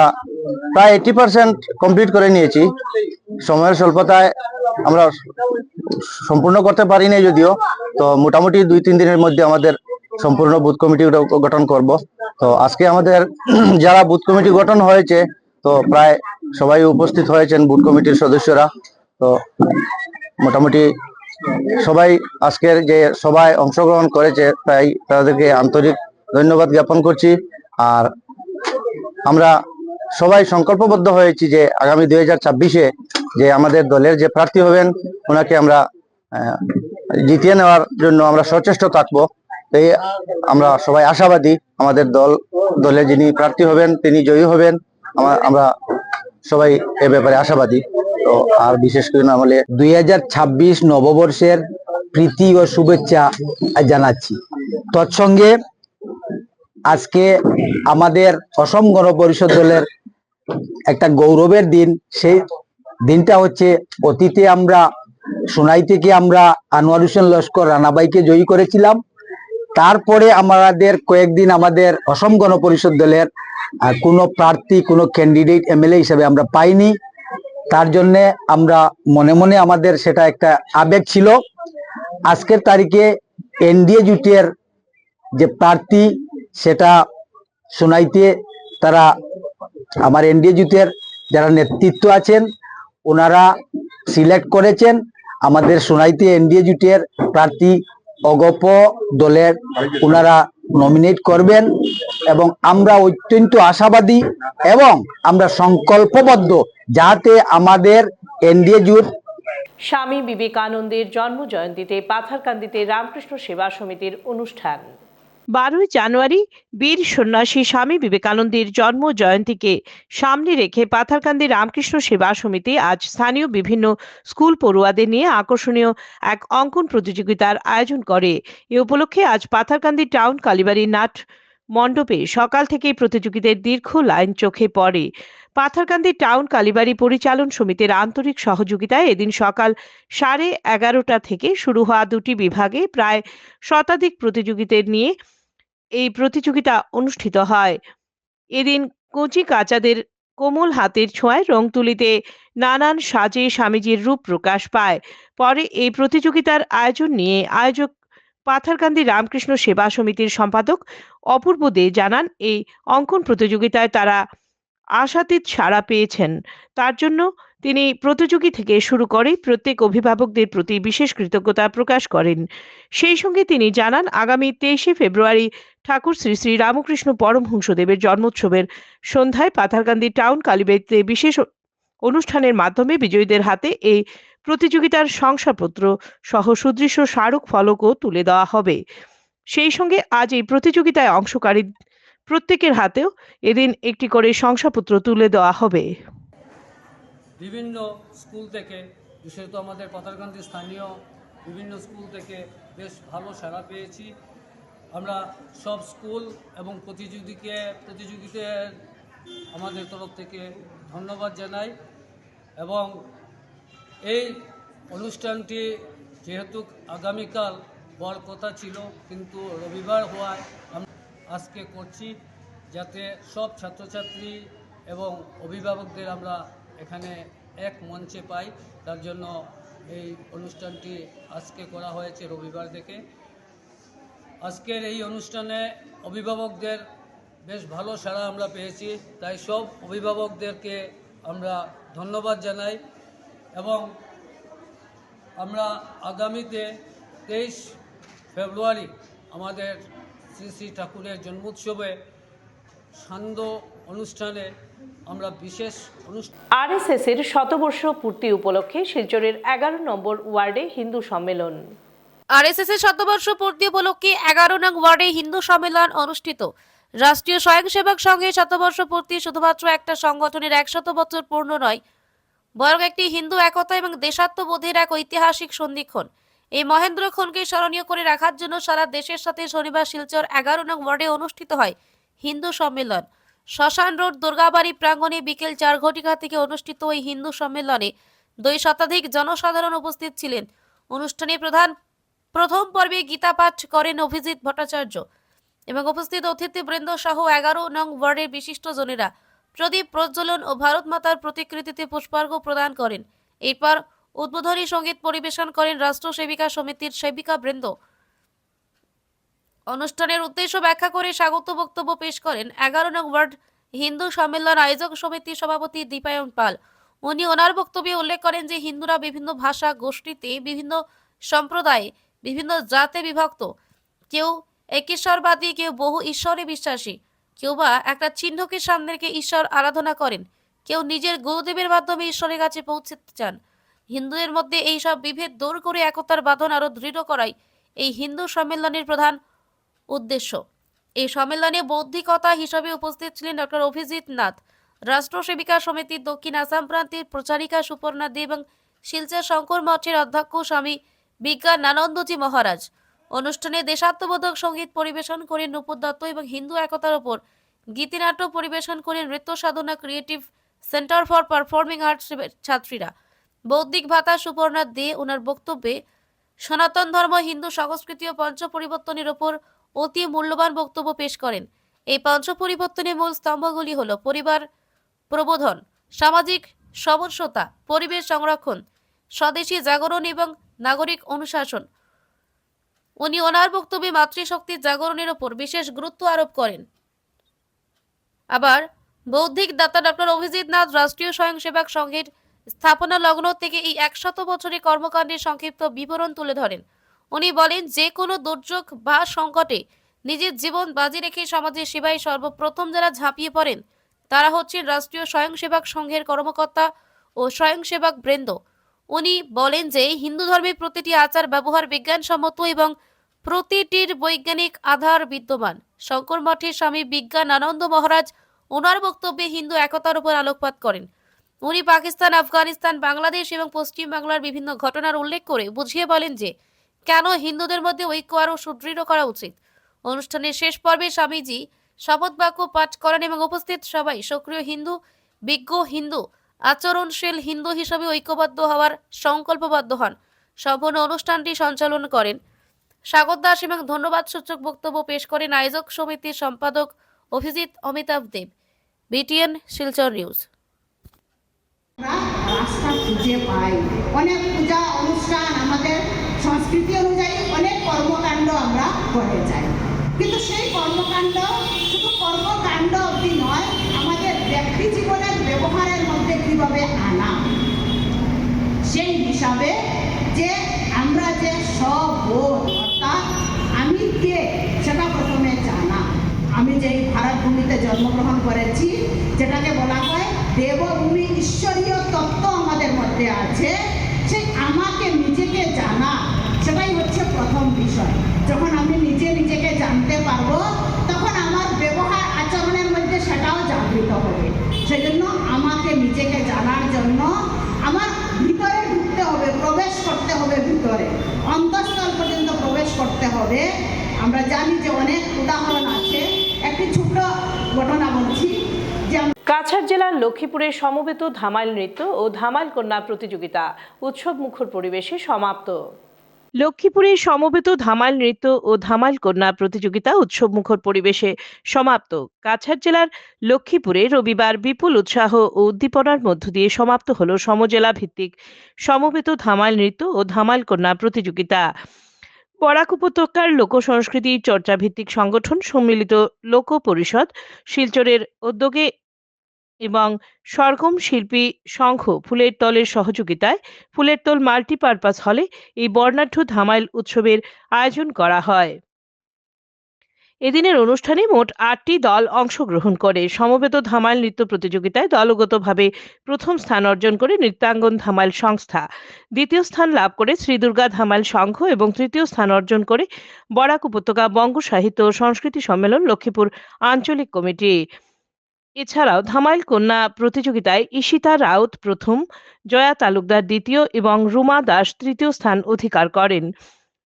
প্রায় 80% কমপ্লিট করে নিয়েছি। সময়ের স্বল্পতায় আমরা সম্পূর্ণ করতে পারিনি যদিও, তো মোটামুটি 2-3 দিনের মধ্যে আমাদের সম্পূর্ণ বুথ কমিটি গঠন করব। তো আজকে আমাদের যারা বুথ কমিটি গঠন হয়েছে, তো প্রায় সবাই উপস্থিত হয়েছেন বুথ কমিটির সদস্যরা। তো মোটামুটি সবাই আজকের যে সভায় অংশগ্রহণ করেছে, তাই তাদেরকে আন্তরিক ধন্যবাদ জ্ঞাপন করছি। আর আমরা সবাই সংকল্পবদ্ধ হয়েছি যে আগামী 2026-এ যে আমাদের দলের যে প্রার্থী হবেন ওনাকে আমরা জিতিয়ে নেওয়ার জন্য আমরা সচেষ্ট থাকবো। এই আমরা সবাই আশাবাদী আমাদের দলে যিনি প্রার্থী হবেন তিনি জয়ী হবেন। আমরা সবাই এ ব্যাপারে আশাবাদী। তো আর বিশেষ করে না হলে 2026 নববর্ষের প্রীতি ও শুভেচ্ছা জানাচ্ছি। তৎসঙ্গে আজকে আমাদের অসম গণপরিষদ দলের একটা গৌরবের দিন। সেই দিনটা হচ্ছে অতীতে আমরা সোনাই থেকে আমরা আনোয়ার হোসেন লস্কর রানাবাইকে জয়ী করেছিলাম। তারপরে আমাদের কয়েকদিন আমাদের অসম গণপরিষদ দলের কোনো প্রার্থী কোনো ক্যান্ডিডেট এমএলএ হিসেবে আমরা পাইনি। তার জন্য আমরা মনে মনে আমাদের সেটা একটা আবেগ ছিল। আজকের তারিখে এনডিএ জোটের যে প্রার্থী সেটা সোনাইতে তারা আমার এনডিএ জোটের যারা নেতৃত্ব আছেন ওনারা সিলেক্ট করেছেন। আমাদের সোনাইতে এনডিএ জোটের প্রার্থী অগপ দলের ওনারা নমিনেট করবেন এবং আমরা অত্যন্ত আশাবাদী এবং আমরা সংকল্পবদ্ধ যাতে আমাদের এনডিএ জোট। স্বামী বিবেকানন্দের জন্ম জয়ন্তীতে পাথারকান্দিতে রামকৃষ্ণ সেবা সমিতির অনুষ্ঠান। 12 জানুয়ারি বীর সন্ন্যাসী স্বামী বিবেকানন্দের জন্ম জয়ন্তীকে সামনে রেখে পাথারকান্দি রামকৃষ্ণ সেবা সমিতি আজ স্থানীয় বিভিন্ন স্কুল পড়ুয়াদের নিয়ে আকর্ষণীয় এক অঙ্কন প্রতিযোগিতার আয়োজন করে। এ উপলক্ষে আজ পাথারকান্দি টাউন কালীবাড়ি নাট মণ্ডপে সকাল থেকেই প্রতিযোগীদের দীর্ঘ লাইন চোখে পড়ে। পাথারকান্দি টাউন কালীবাড়ি পরিচালন সমিতির আন্তরিক সহযোগিতায় এদিন সকাল 11:30 থেকে শুরু হওয়া দুটি বিভাগে প্রায় শতাধিক প্রতিযোগীদের নিয়ে এই প্রতিযোগিতা অনুষ্ঠিত হয়। এদিন কচি কাচাদের কোমল হাতের ছোঁয়ায় রং তুলিতে নানান সাজে স্বামীজির রূপ প্রকাশ পায়। পরে এই প্রতিযোগিতার আয়োজন নিয়ে আয়োজক পাথারকান্দি রামকৃষ্ণ সেবা সমিতির সম্পাদক অপূর্ব দে জানান, এই অঙ্কন প্রতিযোগিতায় তারা আশাতীত সাড়া পেয়েছেন। তার জন্য তিনি প্রতিযোগী থেকে শুরু করে প্রত্যেক অভিভাবকদের প্রতি বিশেষ কৃতজ্ঞতা প্রকাশ করেন। সেই সঙ্গে তিনি জানান, আগামী 23শে ফেব্রুয়ারি ঠাকুর শ্রী শ্রী রামকৃষ্ণ পরমহংসদেবের জন্মোৎসবের সন্ধ্যায় পাথারকান্দি টাউন কালীবাড়িতে বিশেষ অনুষ্ঠানের মাধ্যমে বিজয়ীদের হাতে এই প্রতিযোগিতার শংসাপত্র সহ সুদৃশ্য স্মারক ফলকও তুলে দেওয়া হবে। সেই সঙ্গে আজ এই প্রতিযোগিতায় অংশকারী প্রত্যেকের হাতেও এদিন একটি করে শংসাপত্র তুলে দেওয়া হবে। বিভিন্ন স্কুল থেকে, বিশেষত আমাদের পাথারকান্দি স্থানীয় বিভিন্ন স্কুল থেকে বেশ ভালো সাড়া পেয়েছি। আমরা সব স্কুল এবং প্রতিযোগিতার আমাদের তরফ থেকে ধন্যবাদ জানাই। এবং এই অনুষ্ঠানটি যেহেতু আগামীকাল হওয়ার কথা ছিল কিন্তু রবিবার হওয়ায় আমরা আজকে করছি, যাতে সব ছাত্রছাত্রী এবং অভিভাবকদের আমরা এখানে এক মঞ্চে পাই। তার জন্য এই অনুষ্ঠানটি আজকে করা হয়েছে রবিবার থেকে। আজকের এই অনুষ্ঠানে অভিভাবকদের বেশ ভালো সাড়া আমরা পেয়েছি, তাই সব অভিভাবকদেরকে আমরা ধন্যবাদ জানাই। এবং আমরা আগামীতে 23 ফেব্রুয়ারি আমাদের শ্রী শ্রী ঠাকুরের জন্মোৎসবে সান্ধ্য অনুষ্ঠানে আমরা বিশেষ অনুষ্ঠান আরএসএস এর শতবর্ষ পূর্তি উপলক্ষে শিলচরের 11 নম্বর ওয়ার্ডে হিন্দু সম্মেলন। আরএসএস এর শতবর্ষ পূর্তি উপলক্ষে 11 নং ওয়ার্ডে হিন্দু সম্মেলন অনুষ্ঠিত। রাষ্ট্রীয় স্বয়ংসেবক সংঘের শতবর্ষ পূর্তি শুধুমাত্র একটা সংগঠনের 100 বছর পূর্ণ নয়, বরং একটি হিন্দু একতা এবং দেশাত্মবোধের এক ঐতিহাসিক সন্ধিক্ষণ। এই মহেন্দ্রক্ষণকে স্মরণীয় করে রাখার জন্য সারা দেশের সাথে শনিবার শিলচর 11 নং ওয়ার্ডে অনুষ্ঠিত হয় হিন্দু সম্মেলন। শ্মশান রোড দুর্গাবাড়ি প্রাঙ্গণে বিকেল 4 ঘটিকা থেকে অনুষ্ঠিত এই হিন্দু সম্মেলনে 2 শতাধিক জনসাধারণ উপস্থিত ছিলেন। অনুষ্ঠানে প্রথম পর্বে গীতা পাঠ করেন অভিজিৎ ভট্টাচার্য এবং উপস্থিত অতিথিবৃন্দ সহ 11 নং ওয়ার্ডের বিশিষ্ট জনেরা প্রদীপ প্রজ্বলন ও ভারত মাতার প্রতিকৃতিতে পুষ্পার্ঘ প্রদান করেন। এরপর উদ্বোধনী সঙ্গীত পরিবেশন করেন রাষ্ট্র সেবিকা সমিতির সেবিকা বৃন্দ। অনুষ্ঠানের উদ্দেশ্য ব্যাখ্যা করে স্বাগত বক্তব্য পেশ করেন 11 নং ওয়ার্ড হিন্দু সম্মেলন আয়োজক সমিতির সভাপতি দীপায়ন পাল। উনি ওনার বক্তব্যে উল্লেখ করেন যে হিন্দুরা বিভিন্ন ভাষা গোষ্ঠীতে, বিভিন্ন সম্প্রদায়ে, বিভিন্ন জাতে বিভক্ত। কেউ একেশ্বরবাদী, কেউ বহু ঈশ্বরে বিশ্বাসী, কেউ বা একটা চিহ্নকে সামনে রেখে ঈশ্বর আরাধনা করেন, কেউ নিজের গুরুদেবের মাধ্যমে ঈশ্বরের কাছে পৌঁছতে চান। হিন্দুদের মধ্যে এই সব বিভেদ দূর করে একতার বাঁধন আরো দৃঢ় করাই এই হিন্দু সম্মেলনের প্রধান উদ্দেশ্য। এই সম্মেলনে বৌদ্ধিকতা হিসেবে উপস্থিত ছিলেন ডক্টর অভিজিৎ নাথ, রাষ্ট্র সেবিকা সমিতির দক্ষিণ আসাম প্রান্তের প্রচারিকা সুপর্ণা দে এবং শিলচর শঙ্কর মঠের অধ্যক্ষ স্বামী বিজ্ঞানানন্দজি মহারাজ। অনুষ্ঠানে দেশাত্মবোধক সঙ্গীত পরিবেশন করেন নূপুর দত্ত এবং হিন্দু একতার ওপর গীতিনাট্য পরিবেশন করেন Nritya Sadhana creative centre for performing arts ছাত্রীরা। বৌদ্ধিক ভাতা সুপর্ণা দে ওনার বক্তব্যে সনাতন ধর্ম, হিন্দু সংস্কৃতি ও পঞ্চ পরিবর্তনের ওপর অতি মূল্যবান বক্তব্য পেশ করেন। এই পঞ্চ পরিবর্তনের মূল স্তম্ভগুলি হল পরিবার প্রবোধন, সামাজিক সমরসতা, পরিবেশ সংরক্ষণ, স্বদেশী জাগরণ এবং নাগরিক অনুশাসন। উনি ওনার বক্তব্যে মাতৃশক্তির জাগরণের ওপর বিশেষ গুরুত্ব আরোপ করেন। আবার বৌদ্ধিক দাতা ডক্টর অভিজিৎ নাথ রাষ্ট্রীয় স্বয়ংসেবক সংঘের স্থাপনা লগ্ন থেকে এই 100 বছরের কর্মকাণ্ডের সংক্ষিপ্ত বিবরণ তুলে ধরেন। উনি বলেন, যে কোনো দুর্যোগ বা সংকটে নিজের জীবন বাজি রেখে সমাজের সেবায় সর্বপ্রথম যারা ঝাঁপিয়ে পড়েন তারা হচ্ছেন রাষ্ট্রীয় স্বয়ংসেবক সংঘের কর্মকর্তা ও স্বয়ংসেবক বৃন্দ। উনি বলেন যে হিন্দু ধর্মের প্রতিটি আচার ব্যবহার বিজ্ঞানসম্মত এবং প্রতিটির বৈজ্ঞানিক আধার বিদ্যমান। শঙ্কর মঠের স্বামী বিজ্ঞানানন্দ মহারাজ ওনার বক্তব্যে হিন্দু একতার উপর আলোকপাত করেন। উনি পাকিস্তান, আফগানিস্তান, বাংলাদেশ এবং পশ্চিম বাংলার বিভিন্ন ঘটনার উল্লেখ করে বুঝিয়ে বলেন যে কেন হিন্দুদের মধ্যে ঐক্য আরও সুদৃঢ় করা উচিত। অনুষ্ঠানের শেষ পর্বে স্বামীজি শপথ বাক্য পাঠ করেন এবং উপস্থিত সবাই সক্রিয় হিন্দু, বিজ্ঞ হিন্দু, আচরণশীল হিন্দু হিসেবে ঐক্যবদ্ধ হওয়ার সংকল্পবদ্ধ হন। সম্পূর্ণ অনুষ্ঠানটি সঞ্চালন করেন স্বাগত দাস এবং ধন্যবাদ সূচক বক্তব্য পেশ করেন আয়োজক সমিতির সম্পাদক অভিজিৎ অমিতাভ দেব। BTN Silchar news. রাস্তা খুঁজে পাই, অনেক পূজা অনুষ্ঠান, আমাদের সংস্কৃতি অনুযায়ী অনেক কর্মকাণ্ড আমরা করে যাই, কিন্তু সেই কর্মকাণ্ড শুধু কর্মকাণ্ড অবধি নয়, আমাদের ব্যক্তি জীবনের ব্যবহারের মধ্যে কিভাবে আনা, সেই হিসাবে যে আমরা যে সবোধ অর্থাৎ আমি কে সেটা প্রথমে জানা। আমি যেই ভারত ভূমিতে জন্মগ্রহণ করেছি, যেটাকে বলা হয় দেবভূমি, ঈশ্বরীয় তত্ত্ব আমাদের মধ্যে আছে, সেই আমাকে নিজেকে জানা, সেটাই হচ্ছে প্রথম বিষয়। যখন আমি নিজেকে জানতে পারবো তখন আমার ব্যবহার আচরণের মধ্যে সেটাও জাগৃত হবে। সেই জন্য আমাকে নিজেকে জানার জন্য আমার ভিতরে ঢুকতে হবে, প্রবেশ করতে হবে, ভিতরে অন্তঃস্থল পর্যন্ত প্রবেশ করতে হবে। আমরা জানি যে অনেক উদাহরণ আছে। একটি ছোট্ট ঘটনা বলছি যে কাছাড় জেলার লক্ষ্মীপুরে সমবেত ধামাইল নৃত্য ও ধামাইল কন্যা প্রতিযোগিতা উৎসব মুখর পরিবেশে সমাপ্ত। লক্ষ্মীপুরে সমবেত ধামাইল নৃত্য ও ধামাইল কন্যা প্রতিযোগিতা উৎসবমুখর পরিবেশে সমাপ্ত। কাছাড় জেলার লক্ষ্মীপুরে রবিবার বিপুল উৎসাহ ও উদ্দীপনার মধ্য দিয়ে সমাপ্ত হল সমজেলা ভিত্তিক সমবেত ধামাইল নৃত্য ও ধামাইল কন্যা প্রতিযোগিতা। বরাক উপত্যকার লোক সংস্কৃতি চর্চা ভিত্তিক সংগঠন সম্মিলিত লোক পরিষদ শিলচরের উদ্যোগে এবং সরগম শিল্পী সংঘ ফুলের তলের সহযোগিতায় ফুলের তল মাল্টিপারপাস হলে এই বর্ণাঢ্য ধামাইল উৎসবের আয়োজন করা হয়। এদিনের অনুষ্ঠানে মোট ৮টি দল অংশগ্রহণ করে। সমবেত ধামাইল নৃত্য প্রতিযোগিতায় দলগতভাবে প্রথম স্থান অর্জন করে নৃত্যাঙ্গন ধামাইল সংস্থা, দ্বিতীয় স্থান লাভ করে শ্রী দুর্গা ধামাইল সংঘ এবং তৃতীয় স্থান অর্জন করে বরাক উপত্যকা বঙ্গ সাহিত্য ও সংস্কৃতি সম্মেলন লক্ষ্মীপুর আঞ্চলিক কমিটি। এছাড়াও ধামাইল কন্যা প্রতিযোগিতায় ঈশিতা রাউত প্রথম, জয়া তালুকদার দ্বিতীয় এবং রুমা দাস তৃতীয় স্থান অধিকার করেন।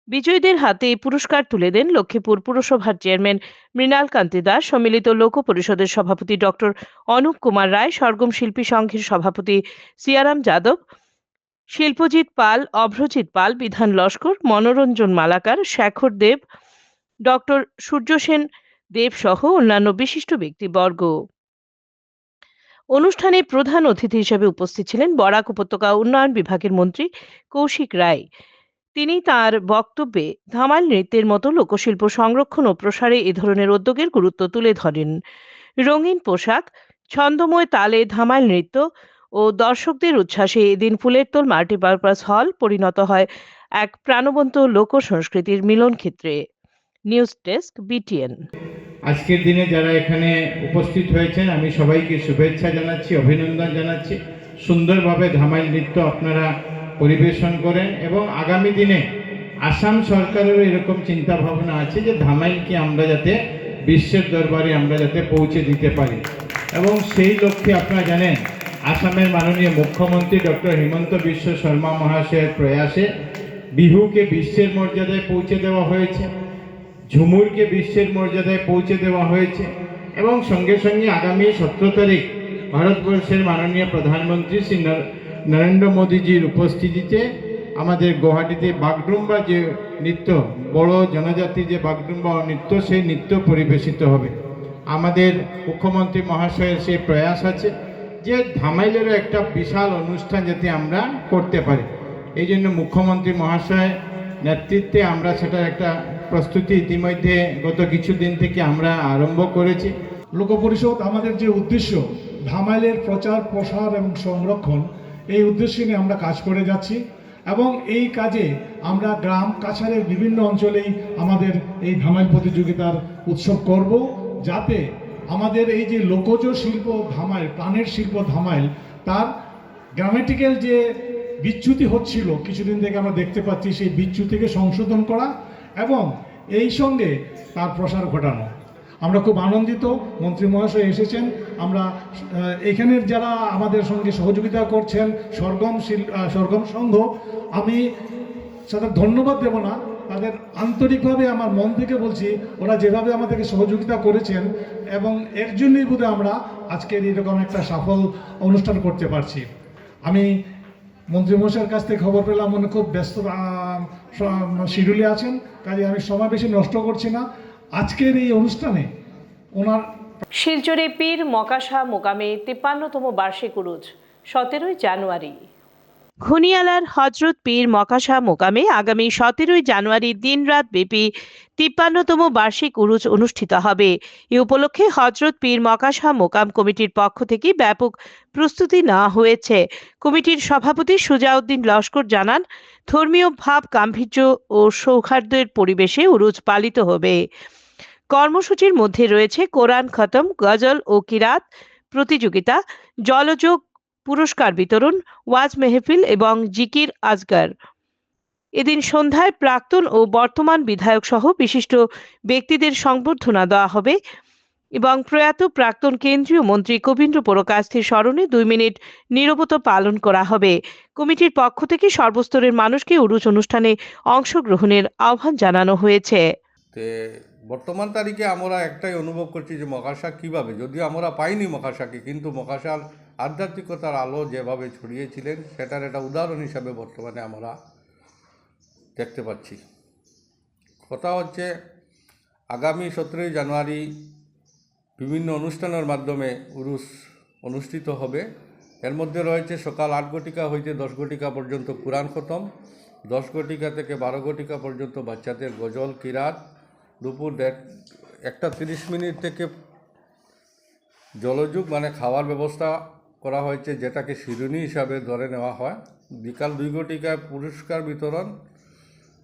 বিজয়ীদের হাতে পুরস্কার তুলে দেন লক্ষ্মীপুর পুরসভার চেয়ারম্যান মৃণাল কান্তি দাস, সম্মিলিত লোক পরিষদের সভাপতি ডক্টর অনুপ কুমার রায়, সরগম শিল্পী সংঘের সভাপতি সিয়ারাম যাদব, শিল্পজিৎ পাল, অভ্রজিৎ পাল, বিধান লস্কর, মনোরঞ্জন মালাকার, শেখর দেব, ডক্টর সূর্য সেন দেব সহ অন্যান্য বিশিষ্ট ব্যক্তিবর্গ। অনুষ্ঠানে প্রধান অতিথি হিসেবে উপস্থিত ছিলেন বরাক উপত্যকা উন্নয়ন বিভাগের মন্ত্রী কৌশিক রায়। তিনি তার বক্তব্যে ধামাইল নৃত্যের মতো লোকশিল্প সংরক্ষণ ও প্রসারে এ ধরনের উদ্যোগের গুরুত্ব তুলে ধরেন। রঙিন পোশাক, ছন্দময় তালে ধামাইল নৃত্য ও দর্শকদের উচ্ছ্বাসে এদিন ফুলের তোল মাল্টিপারপাস হল পরিণত হয় এক প্রাণবন্ত লোক সংস্কৃতির মিলন ক্ষেত্রে। News desk, BTN। আজকের দিনে যারা এখানে উপস্থিত হয়েছেন আমি সবাইকে শুভেচ্ছা জানাচ্ছি, অভিনন্দন জানাচ্ছি। সুন্দরভাবে ধামাইল নৃত্য আপনারা পরিবেশন করেন এবং আগামী দিনে আসাম সরকারেরও এরকম চিন্তা ভাবনা আছে যে ধামাইলকে আমরা যাতে বিশ্বের দরবারে আমরা যাতে পৌঁছে দিতে পারি এবং সেই লক্ষ্যে আপনারা জানেন আসামের মাননীয় মুখ্যমন্ত্রী ডক্টর হিমন্ত বিশ্ব শর্মা মহাশয়ের প্রয়াসে বিহুকে বিশ্বের মর্যাদায় পৌঁছে দেওয়া হয়েছে, ঝুমুরকে বিশ্বের মর্যাদায় পৌঁছে দেওয়া হয়েছে এবং সঙ্গে সঙ্গে আগামী 17 তারিখ ভারতবর্ষের মাননীয় প্রধানমন্ত্রী শ্রী নরেন্দ্র মোদীজির উপস্থিতিতে আমাদের গুয়াহাটিতে বাগডুম্বা যে নৃত্য, বড় জনজাতি যে বাগডুম্বা নৃত্য, সেই নৃত্য পরিবেশিত হবে। আমাদের মুখ্যমন্ত্রী মহাশয়ের সেই প্রয়াস আছে যে ধামাইলেরও একটা বিশাল অনুষ্ঠান যাতে আমরা করতে পারি। এই জন্য মুখ্যমন্ত্রী মহাশয় নেতৃত্বে আমরা সেটার একটা প্রস্তুতি ইতিমধ্যে গত কিছুদিন থেকে আমরা আরম্ভ করেছি। লোক পরিষদ আমাদের যে উদ্দেশ্য ধামাইলের প্রচার প্রসার এবং সংরক্ষণ, এই উদ্দেশ্য নিয়ে আমরা কাজ করে যাচ্ছি এবং এই কাজে আমরা গ্রাম কাছাড়ের বিভিন্ন অঞ্চলেই আমাদের এই ধামাইল প্রতিযোগিতার উৎসব করব, যাতে আমাদের এই যে লোকজ শিল্প ধামাইল, প্রাণের শিল্প ধামাইল, তার গ্রামেটিক্যাল যে বিচ্যুতি হচ্ছিল কিছুদিন থেকে আমরা দেখতে পাচ্ছি, সেই বিচ্যুতিকে সংশোধন করা এবং এই সঙ্গে তার প্রসার ঘটানো। আমরা খুব আনন্দিত মন্ত্রী মহাশয় এসেছেন। আমরা এখানের যারা আমাদের সঙ্গে সহযোগিতা করছেন সরগম সংঘ, আমি তাদের ধন্যবাদ দেব না, তাদের আন্তরিকভাবে আমার মন থেকে বলছি, ওরা যেভাবে আমাদেরকে সহযোগিতা করেছেন এবং এর জন্যই বোধহয় আমরা আজকের এরকম একটা সফল অনুষ্ঠান করতে পারছি। আমি মন্ত্রী মহাশয়ের কাছ থেকে খবর পেলাম উনি খুব ব্যস্ত শিডিউলে আছেন, কাজে আমি সময় বেশি নষ্ট করছি না। আজকের এই অনুষ্ঠানে ওনার শিলচরে পীর মকাশা মোকামে 53তম বার্ষিক উরুজ 17 জানুয়ারি। ঘুনিয়ালার হজরত পীর মকাশা মোকামে আগামী 17 জানুয়ারি দিনরাত ব্যাপী 53তম বার্ষিক উরুজ অনুষ্ঠিত হবে। এ উপলক্ষে হজরত পীর মকাশা মোকাম কমিটির পক্ষ থেকে ব্যাপক প্রস্তুতি নেওয়া হয়েছে। কমিটির সভাপতি সুজাউদ্দিন লস্কর জানান, ধর্মীয় ভাব গাম্ভীর্য ও সৌহার্দ্যের পরিবেশে উরুজ পালিত হবে। কর্মসূচির মধ্যে রয়েছে কোরআন খতম, গজল ও কিরাত প্রতিযোগিতা, জলযোগ পুরস্কার বিতরণ, ওয়াজ মেহফিল এবং জিকির আজগার। এদিন সন্ধ্যায় প্রাক্তন ও বর্তমান বিধায়ক সহ বিশিষ্ট ব্যক্তিদের সংবর্ধনা দেওয়া হবে এবং প্রয়াত প্রাক্তন কেন্দ্রীয় মন্ত্রী কবীন্দ্র পুরকাস্তের স্মরণে 2 মিনিট নীরবতা পালন করা হবে। কমিটির পক্ষ থেকে সর্বস্তরের মানুষকে উরুজ অনুষ্ঠানে অংশগ্রহণের আহ্বান জানানো হয়েছে। বর্তমান তারিখে আমরা একটাই অনুভব করছি যে মকাশা কীভাবে, যদিও আমরা পাইনি মকাশাকে, কিন্তু মকাশার আধ্যাত্মিকতার আলো যেভাবে ছড়িয়েছিলেন সেটার একটা উদাহরণ হিসাবে বর্তমানে আমরা দেখতে পাচ্ছি। কথা হচ্ছে আগামী 17 জানুয়ারি বিভিন্ন অনুষ্ঠানের মাধ্যমে উরুস অনুষ্ঠিত হবে। এর মধ্যে রয়েছে সকাল 8 ঘটিকা হইতে 10 ঘটিকা পর্যন্ত কুরআন খতম, 10 ঘটিকা থেকে 12 ঘটিকা পর্যন্ত বাচ্চাদের গজল কিরাত, দুপুর 1:30 থেকে জলযোগ মানে খাওয়ার ব্যবস্থা করা হয়েছে, যেটাকে শিরুনি হিসাবে ধরে নেওয়া হয়। বিকাল 2 ঘটিকায় পুরস্কার বিতরণ,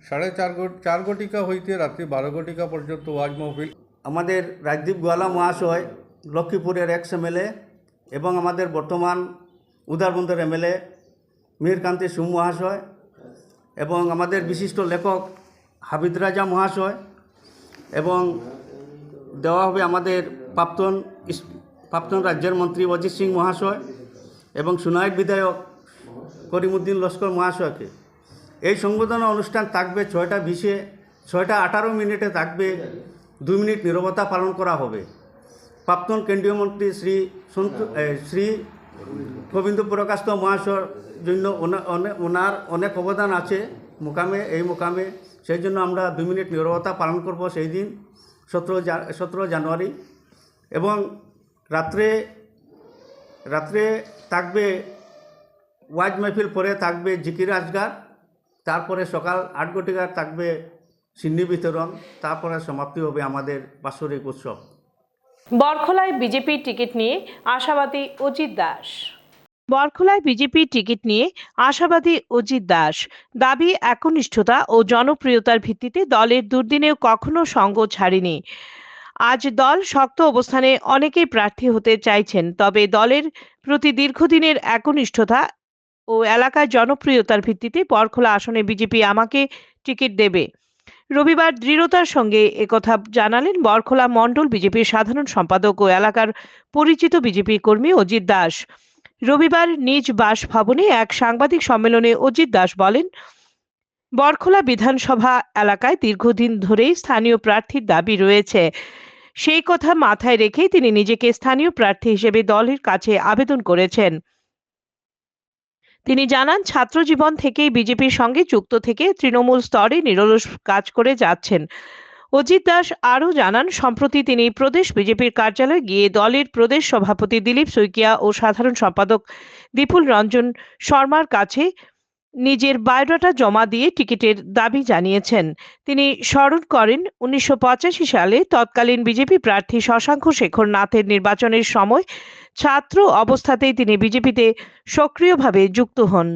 4:30 ঘটিকা হইতে রাত্রি 12 ঘটিকা পর্যন্ত ওয়াজ মাহফিল। আমাদের রাজদীপ গোয়ালা মহাশয় লক্ষ্মীপুরের এক্স এমএলএ এবং আমাদের বর্তমান উদারবন্দের এমএলএ মিহিরকান্তি সুম মহাশয় এবং আমাদের বিশিষ্ট লেখক হাবিদ রাজা মহাশয় এবং দেওয়া হবে আমাদের প্রাক্তন রাজ্যের মন্ত্রী অজিত সিং মহাশয় এবং সুনাইট বিধায়ক করিমউদ্দিন লস্কর মহাশয়কে। এই সংবর্ধনা অনুষ্ঠান থাকবে 6:20, 6:18 থাকবে 2 মিনিট নীরবতা পালন করা হবে। প্রাক্তন কেন্দ্রীয় মন্ত্রী শ্রী গোবিন্দ পুরকাস্ত মহাশয়ের জন্য ওনার অনেক অবদান আছে এই মোকামে, সেই জন্য আমরা 2 মিনিট নীরবতা পালন করব সেই দিন 17 জানুয়ারি। এবং রাত্রে থাকবে ওয়াজ মাহফিল, পরে থাকবে জিকির আজগার, তারপরে সকাল 8 ঘটিকার থাকবে সিন্নি বিতরণ, তারপরে সমাপ্তি হবে আমাদের বাৎসরিক উৎসব। বরখলায় বিজেপির টিকিট নিয়ে আশাবাদী অজিত দাস। বরখলায় বিজেপির টিকিট নিয়ে আশাবাদী অজিত দাস। দাবি একনিষ্ঠতা ও জনপ্রিয়তার ভিত্তিতে দলের দুর্দিনেও কখনো সঙ্গ ছাড়েনি। আজ দল শক্ত অবস্থানে, অনেকেই প্রার্থী হতে চাইছেন, তবে দলের প্রতি দীর্ঘদিনের একনিষ্ঠতা ও এলাকায় জনপ্রিয়তার ভিত্তিতে বরখলা আসনে বিজেপি আমাকে টিকিট দেবে। রবিবার দৃঢ়তার সঙ্গে একথা জানালেন বরখলা মণ্ডল বিজেপির সাধারণ সম্পাদক ও এলাকার পরিচিত বিজেপি কর্মী অজিত দাস। রবিবার নিজ বাসভবনে এক সাংবাদিক সম্মেলনে অজিত দাস বলেন, বরখলা বিধানসভা এলাকায় দীর্ঘদিন ধরেই স্থানীয় প্রার্থীর দাবি রয়েছে। সেই কথা মাথায় রেখেই তিনি নিজেকে স্থানীয় প্রার্থী হিসেবে দলের কাছে আবেদন করেছেন। তিনি জানান, ছাত্র জীবন থেকেই বিজেপির সঙ্গে যুক্ত থেকে তৃণমূল স্তরে নিরলস কাজ করে যাচ্ছেন। অজিত দাস আরও জানান, সম্প্রতি তিনি প্রদেশ বিজেপির কার্যালয়ে গিয়ে দলের প্রদেশ সভাপতি দিলীপ শইকিয়া ও সাধারণ সম্পাদক বিপুল রঞ্জন শর্মার কাছে নিজের বায়োডাটা জমা দিয়ে টিকিটের দাবি জানিয়েছেন। তিনি স্মরণ করেন, 1985 সালে তৎকালীন বিজেপি প্রার্থী শশাঙ্ক শেখর নাথের নির্বাচনের সময় ছাত্র অবস্থাতেই তিনি বিজেপিতে সক্রিয়ভাবে যুক্ত হন।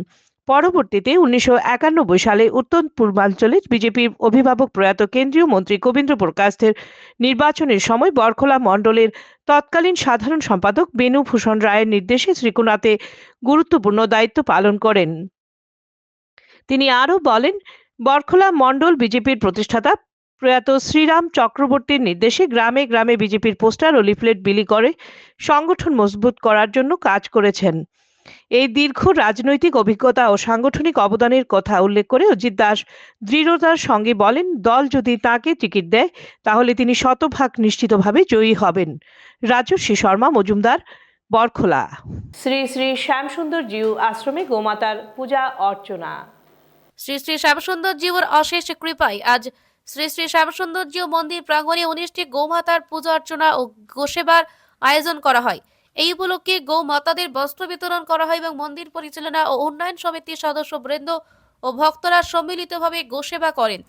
পরবর্তীতে 1991 সালে উত্তর পূর্বাঞ্চলের বিজেপির অভিভাবক প্রয়াত কেন্দ্রীয় মন্ত্রী কবীন্দ্র পুরকাস্তের নির্বাচনের সময় বরখলা মণ্ডলের তৎকালীন সাধারণ সম্পাদক বেনু ভূষণ রায়ের নির্দেশে শ্রীকুনাতে গুরুত্বপূর্ণ দায়িত্ব পালন করেন। তিনি আরও বলেন, বরখলা মণ্ডল বিজেপির প্রতিষ্ঠাতা প্রয়াত শ্রীরাম চক্রবর্তীর নির্দেশে গ্রামে গ্রামে বিজেপির পোস্টার ও লিফলেট বিলি করে সংগঠন মজবুত করার জন্য কাজ করেছেন। এই দীর্ঘ রাজনৈতিক অভিজ্ঞতা ও সাংগঠনিক অবদানের কথা উল্লেখ করে অজিত দাস দৃঢ়তার সঙ্গে বলেন, দল যদি তাকে টিকিট দেয় তাহলে তিনি শতভাগ নিশ্চিতভাবে জয়ী হবেন। রাজশ্রী শর্মা মজুমদার, বরখলা। শ্রী শ্রী শ্যামসুন্দর জিউ আশ্রমে গোমাতার পূজা অর্চনা। শ্রী শ্রী শ্যামসুন্দর জিউর অশেষ কৃপায় আজ শ্রী শ্রী শ্যামসুন্দর জিউ মন্দির প্রাঙ্গণে 19টি গৌমাতার পূজা অর্চনা ও গোসেবার আয়োজন করা হয়। এই উপলক্ষে গৌমাতাদের বস্ত্র বিতরণ করা হয় এবং মন্দির পরিচালনা ও উন্নয়ন সমিতির সদস্যবৃন্দ ও ভক্তরা সম্মিলিতভাবে গোসেবা করেন।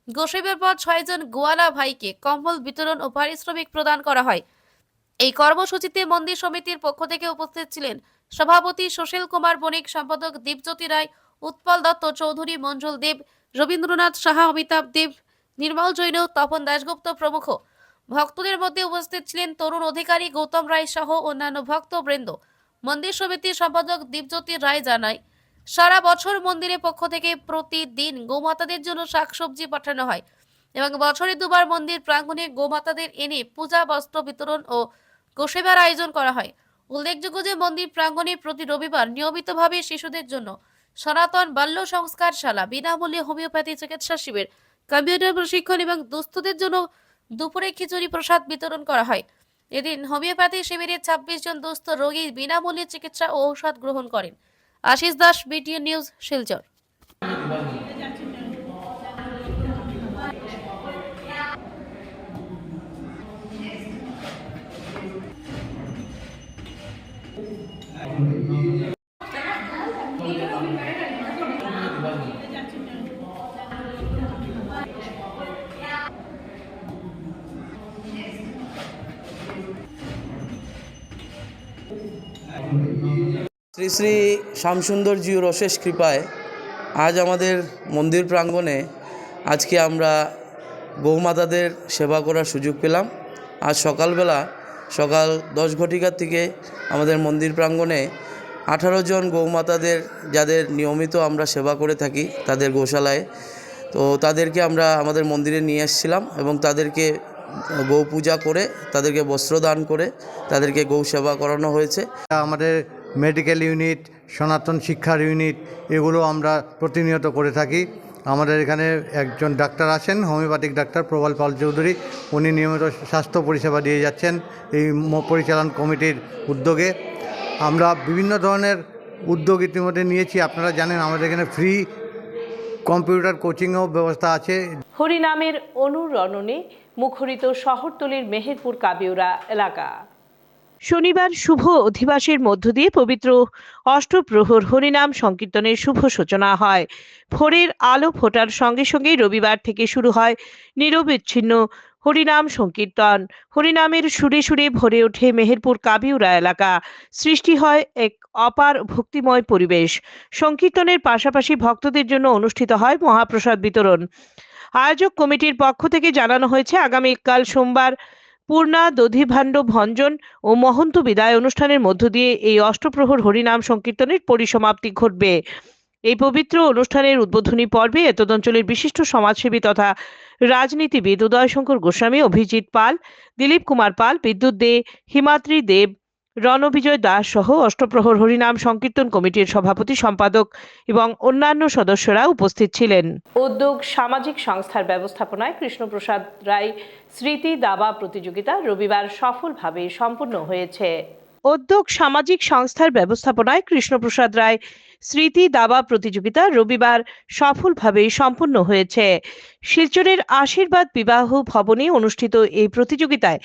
গোসেবার পর 6 জন গোয়ালা ভাইকে কম্বল বিতরণ ও পারিশ্রমিক প্রদান করা হয়। এই কর্মসূচিতে মন্দির সমিতির পক্ষ থেকে উপস্থিত ছিলেন সভাপতি সুশীল কুমার বণিক, সম্পাদক দীপজ্যোতি রায়, উৎপল দত্ত চৌধুরী, মঞ্জুল দেব, রবীন্দ্রনাথ সাহা, অমিতাভ দেব, নির্মল জৈন, তপন দাশগুপ্ত প্রমুখ। ভক্তদের মধ্যে উপস্থিত ছিলেন তরুণ অধিকারী, গৌতম রায় সহ অন্যান্য ভক্তবৃন্দ। মন্দির সমিতির সম্পাদক দীপজ্যোতি রায় জানায়, সারা বছর মন্দিরের পক্ষ থেকে প্রতিদিন গোমাতাদের জন্য শাকসবজি পাঠানো হয় এবং বছরে 2 বার মন্দির প্রাঙ্গণে গোমাতাদের এনে পূজা, বস্ত্র বিতরণ ও গোসেবার আয়োজন করা হয়। উল্লেখযোগ্য যে মন্দির প্রাঙ্গণে প্রতি রবিবার নিয়মিতভাবে শিশুদের জন্য সনাতন বাল্য সংস্কারশালা, বিনামূল্যে হোমিওপ্যাথি চিকিৎসা শিবির, কম্পিউটার প্রশিক্ষণ এবং দুস্থদের জন্য দুপুরে খিচুড়ি প্রসাদ বিতরণ করা হয়। এদিন হোমিওপ্যাথি শিবিরে 26 জন দুস্থ রোগী বিনামূল্যে চিকিৎসা ও ঔষধ গ্রহণ করেন। Ashis Das, BTN news, Silchar. শ্রী শ্রী শ্যামসুন্দরজির অশেষ কৃপায় আজ আমাদের মন্দির প্রাঙ্গণে আজকে আমরা গৌমাতাদের সেবা করার সুযোগ পেলাম। আজ সকালবেলা সকাল 10 ঘটিকার থেকে আমাদের মন্দির প্রাঙ্গণে 18 জন গৌমাতাদের, যাদের নিয়মিত আমরা সেবা করে থাকি তাদের গোশালায়, তো তাদেরকে আমরা আমাদের মন্দিরে নিয়ে এসেছিলাম এবং তাদেরকে গৌ পূজা করে, তাদেরকে বস্ত্র দান করে তাদেরকে গৌ সেবা করানো হয়েছে। আমাদের মেডিকেল ইউনিট, সনাতন শিক্ষার ইউনিট, এগুলো আমরা প্রতিনিয়ত করে থাকি। আমাদের এখানে একজন ডাক্তার আছেন, হোমিওপ্যাথিক ডাক্তার প্রবল পাল চৌধুরী, উনি নিয়মিত স্বাস্থ্য পরিষেবা দিয়ে যাচ্ছেন এই পরিচালন কমিটির উদ্যোগে। আমরা বিভিন্ন ধরনের উদ্যোগ ইতিমধ্যে নিয়েছি। আপনারা জানেন আমাদের এখানে ফ্রি কম্পিউটার কোচিংও ব্যবস্থা আছে। হরিনামের অনুরণনে মুখরিত শহরতলির মেহেরপুর কাবিউরা এলাকা। শনিবার শুভ অধিবাসের মধ্য দিয়ে পবিত্র অষ্টপ্রহর হরিনাম সংকীর্তনের শুভ সূচনা হয়। ভোরের আলো ফোটার সঙ্গে সঙ্গেই রবিবার থেকে শুরু হয় নিরবিচ্ছিন্ন হরিনাম সংকীর্তন। হরিনামের সুরে সুরে ভরে ওঠে মেহেরপুর কাবিউরা এলাকা। সৃষ্টি হয় এক অপার ভক্তিময় পরিবেশ। সংকীর্তনের পাশাপাশি ভক্তদের জন্য অনুষ্ঠিত হয় মহাপ্রসাদ বিতরণ। আয়োজক কমিটির পক্ষ থেকে জানানো হয়েছে, আগামীকাল সোমবার পূর্ণা, দধিভাণ্ড ভঞ্জন ও মহন্ত বিদায় অনুষ্ঠানের মধ্য দিয়ে এই অষ্টপ্রহর হরিনাম সংকীর্তনের পরিসমাপ্তি ঘটবে। এই পবিত্র অনুষ্ঠানের উদ্বোধনী পর্বে এতদ অঞ্চলের বিশিষ্ট সমাজসেবী তথা রাজনীতিবিদ উদয়শঙ্কর গোস্বামী, অভিজিৎ পাল, দিলীপ কুমার পাল, বিদ্যুৎ দে, হিমাদ্রি দেব, রণবিজয় দাস সহ অষ্টপ্রহর হরিনাম সংকীর্তন কমিটির সভাপতি, সম্পাদক এবং অন্যান্য সদস্যরা উপস্থিত ছিলেন। উদ্যোগ সামাজিক সংস্থার ব্যবস্থাপনায় কৃষ্ণপ্রসাদ রায় স্মৃতি দাবা প্রতিযোগিতা রবিবার সফলভাবে সম্পন্ন হয়েছে। উদ্যোগ সামাজিক সংস্থার ব্যবস্থাপনায় কৃষ্ণপ্রসাদ রায় স্মৃতি দাবা প্রতিযোগিতা রবিবার সফলভাবে সম্পন্ন হয়েছে। শিলচরের আশীর্বাদ বিবাহ ভবনে অনুষ্ঠিত এই প্রতিযোগিতায়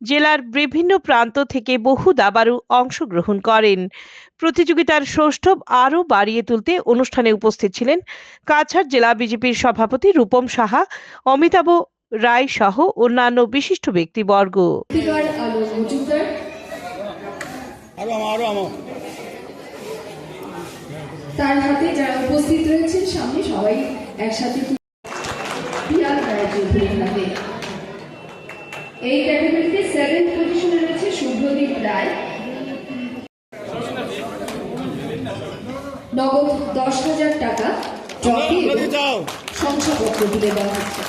জেলার বিভিন্ন প্রান্ত থেকে বহু দাবাড়ু অংশগ্রহণ করেন। প্রতিযোগিতার সৌষ্ঠব আরও বাড়িয়ে তুলতে অনুষ্ঠানে উপস্থিত ছিলেন কাছাড় জেলা বিজেপির সভাপতি রূপম সাহা, অমিতাভ রায় সহ অন্যান্য বিশিষ্ট ব্যক্তিবর্গ। তার হাতে যারা উপস্থিত রয়েছেন সামনে সবাই একসাথে এই ক্যাটাগরিতে 7th পজিশনে রয়েছে শুভ্রদীপ রায়। নগদ 10,000 টাকা ট্রফি এবং শংসাপত্র তুলে দেওয়া হচ্ছে।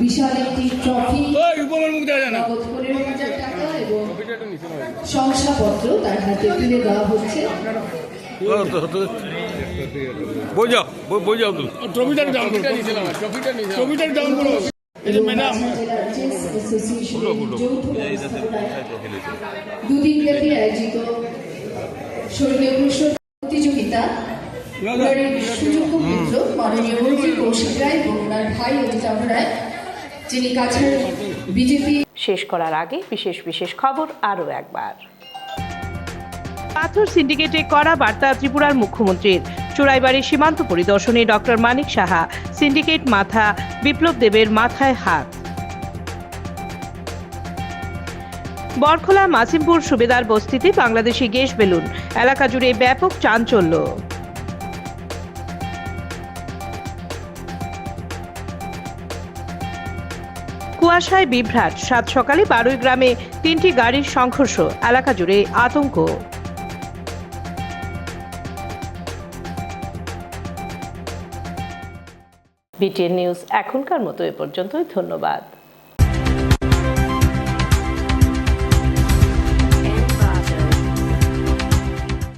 বিশাল একটি ট্রফি, নগদ 15,000 টাকা এবং শংসাপত্র তার হাতে তুলে দেওয়া হচ্ছে। দুদিনব্যাপী আয়োজিত স্বর্গীয় প্রতিযোগিতা সুযোগ্য পুত্র মাননীয় অভিজিৎ কৌশিক রায় এবং ওনার ভাই অমিতাভ রায়, যিনি কাছাড় বিজেপি। শেষ করার আগে বিশেষ খবর আরও একবার। পাথর সিন্ডিকেটে কড়া বার্তা ত্রিপুরার মুখ্যমন্ত্রীর। চোরাইবাড়ি সীমান্ত পরিদর্শনে ডক্টর মানিক সাহা, সিন্ডিকেট মাথা বিপ্লব দেবের মাথায় হাত। বরখোলা মাসিমপুর সুবেদার বস্তিতে বাংলাদেশি গ্যাস বেলুন, এলাকা জুড়ে ব্যাপক চাঞ্চল্য। কুয়াশায় বিভ্রাট, সাত সকালে বারুই গ্রামে 3টি গাড়ির সংঘর্ষ, এলাকা জুড়ে আতঙ্ক। বিটিএন নিউজ এখনকার মতো এ পর্যন্তই। ধন্যবাদ।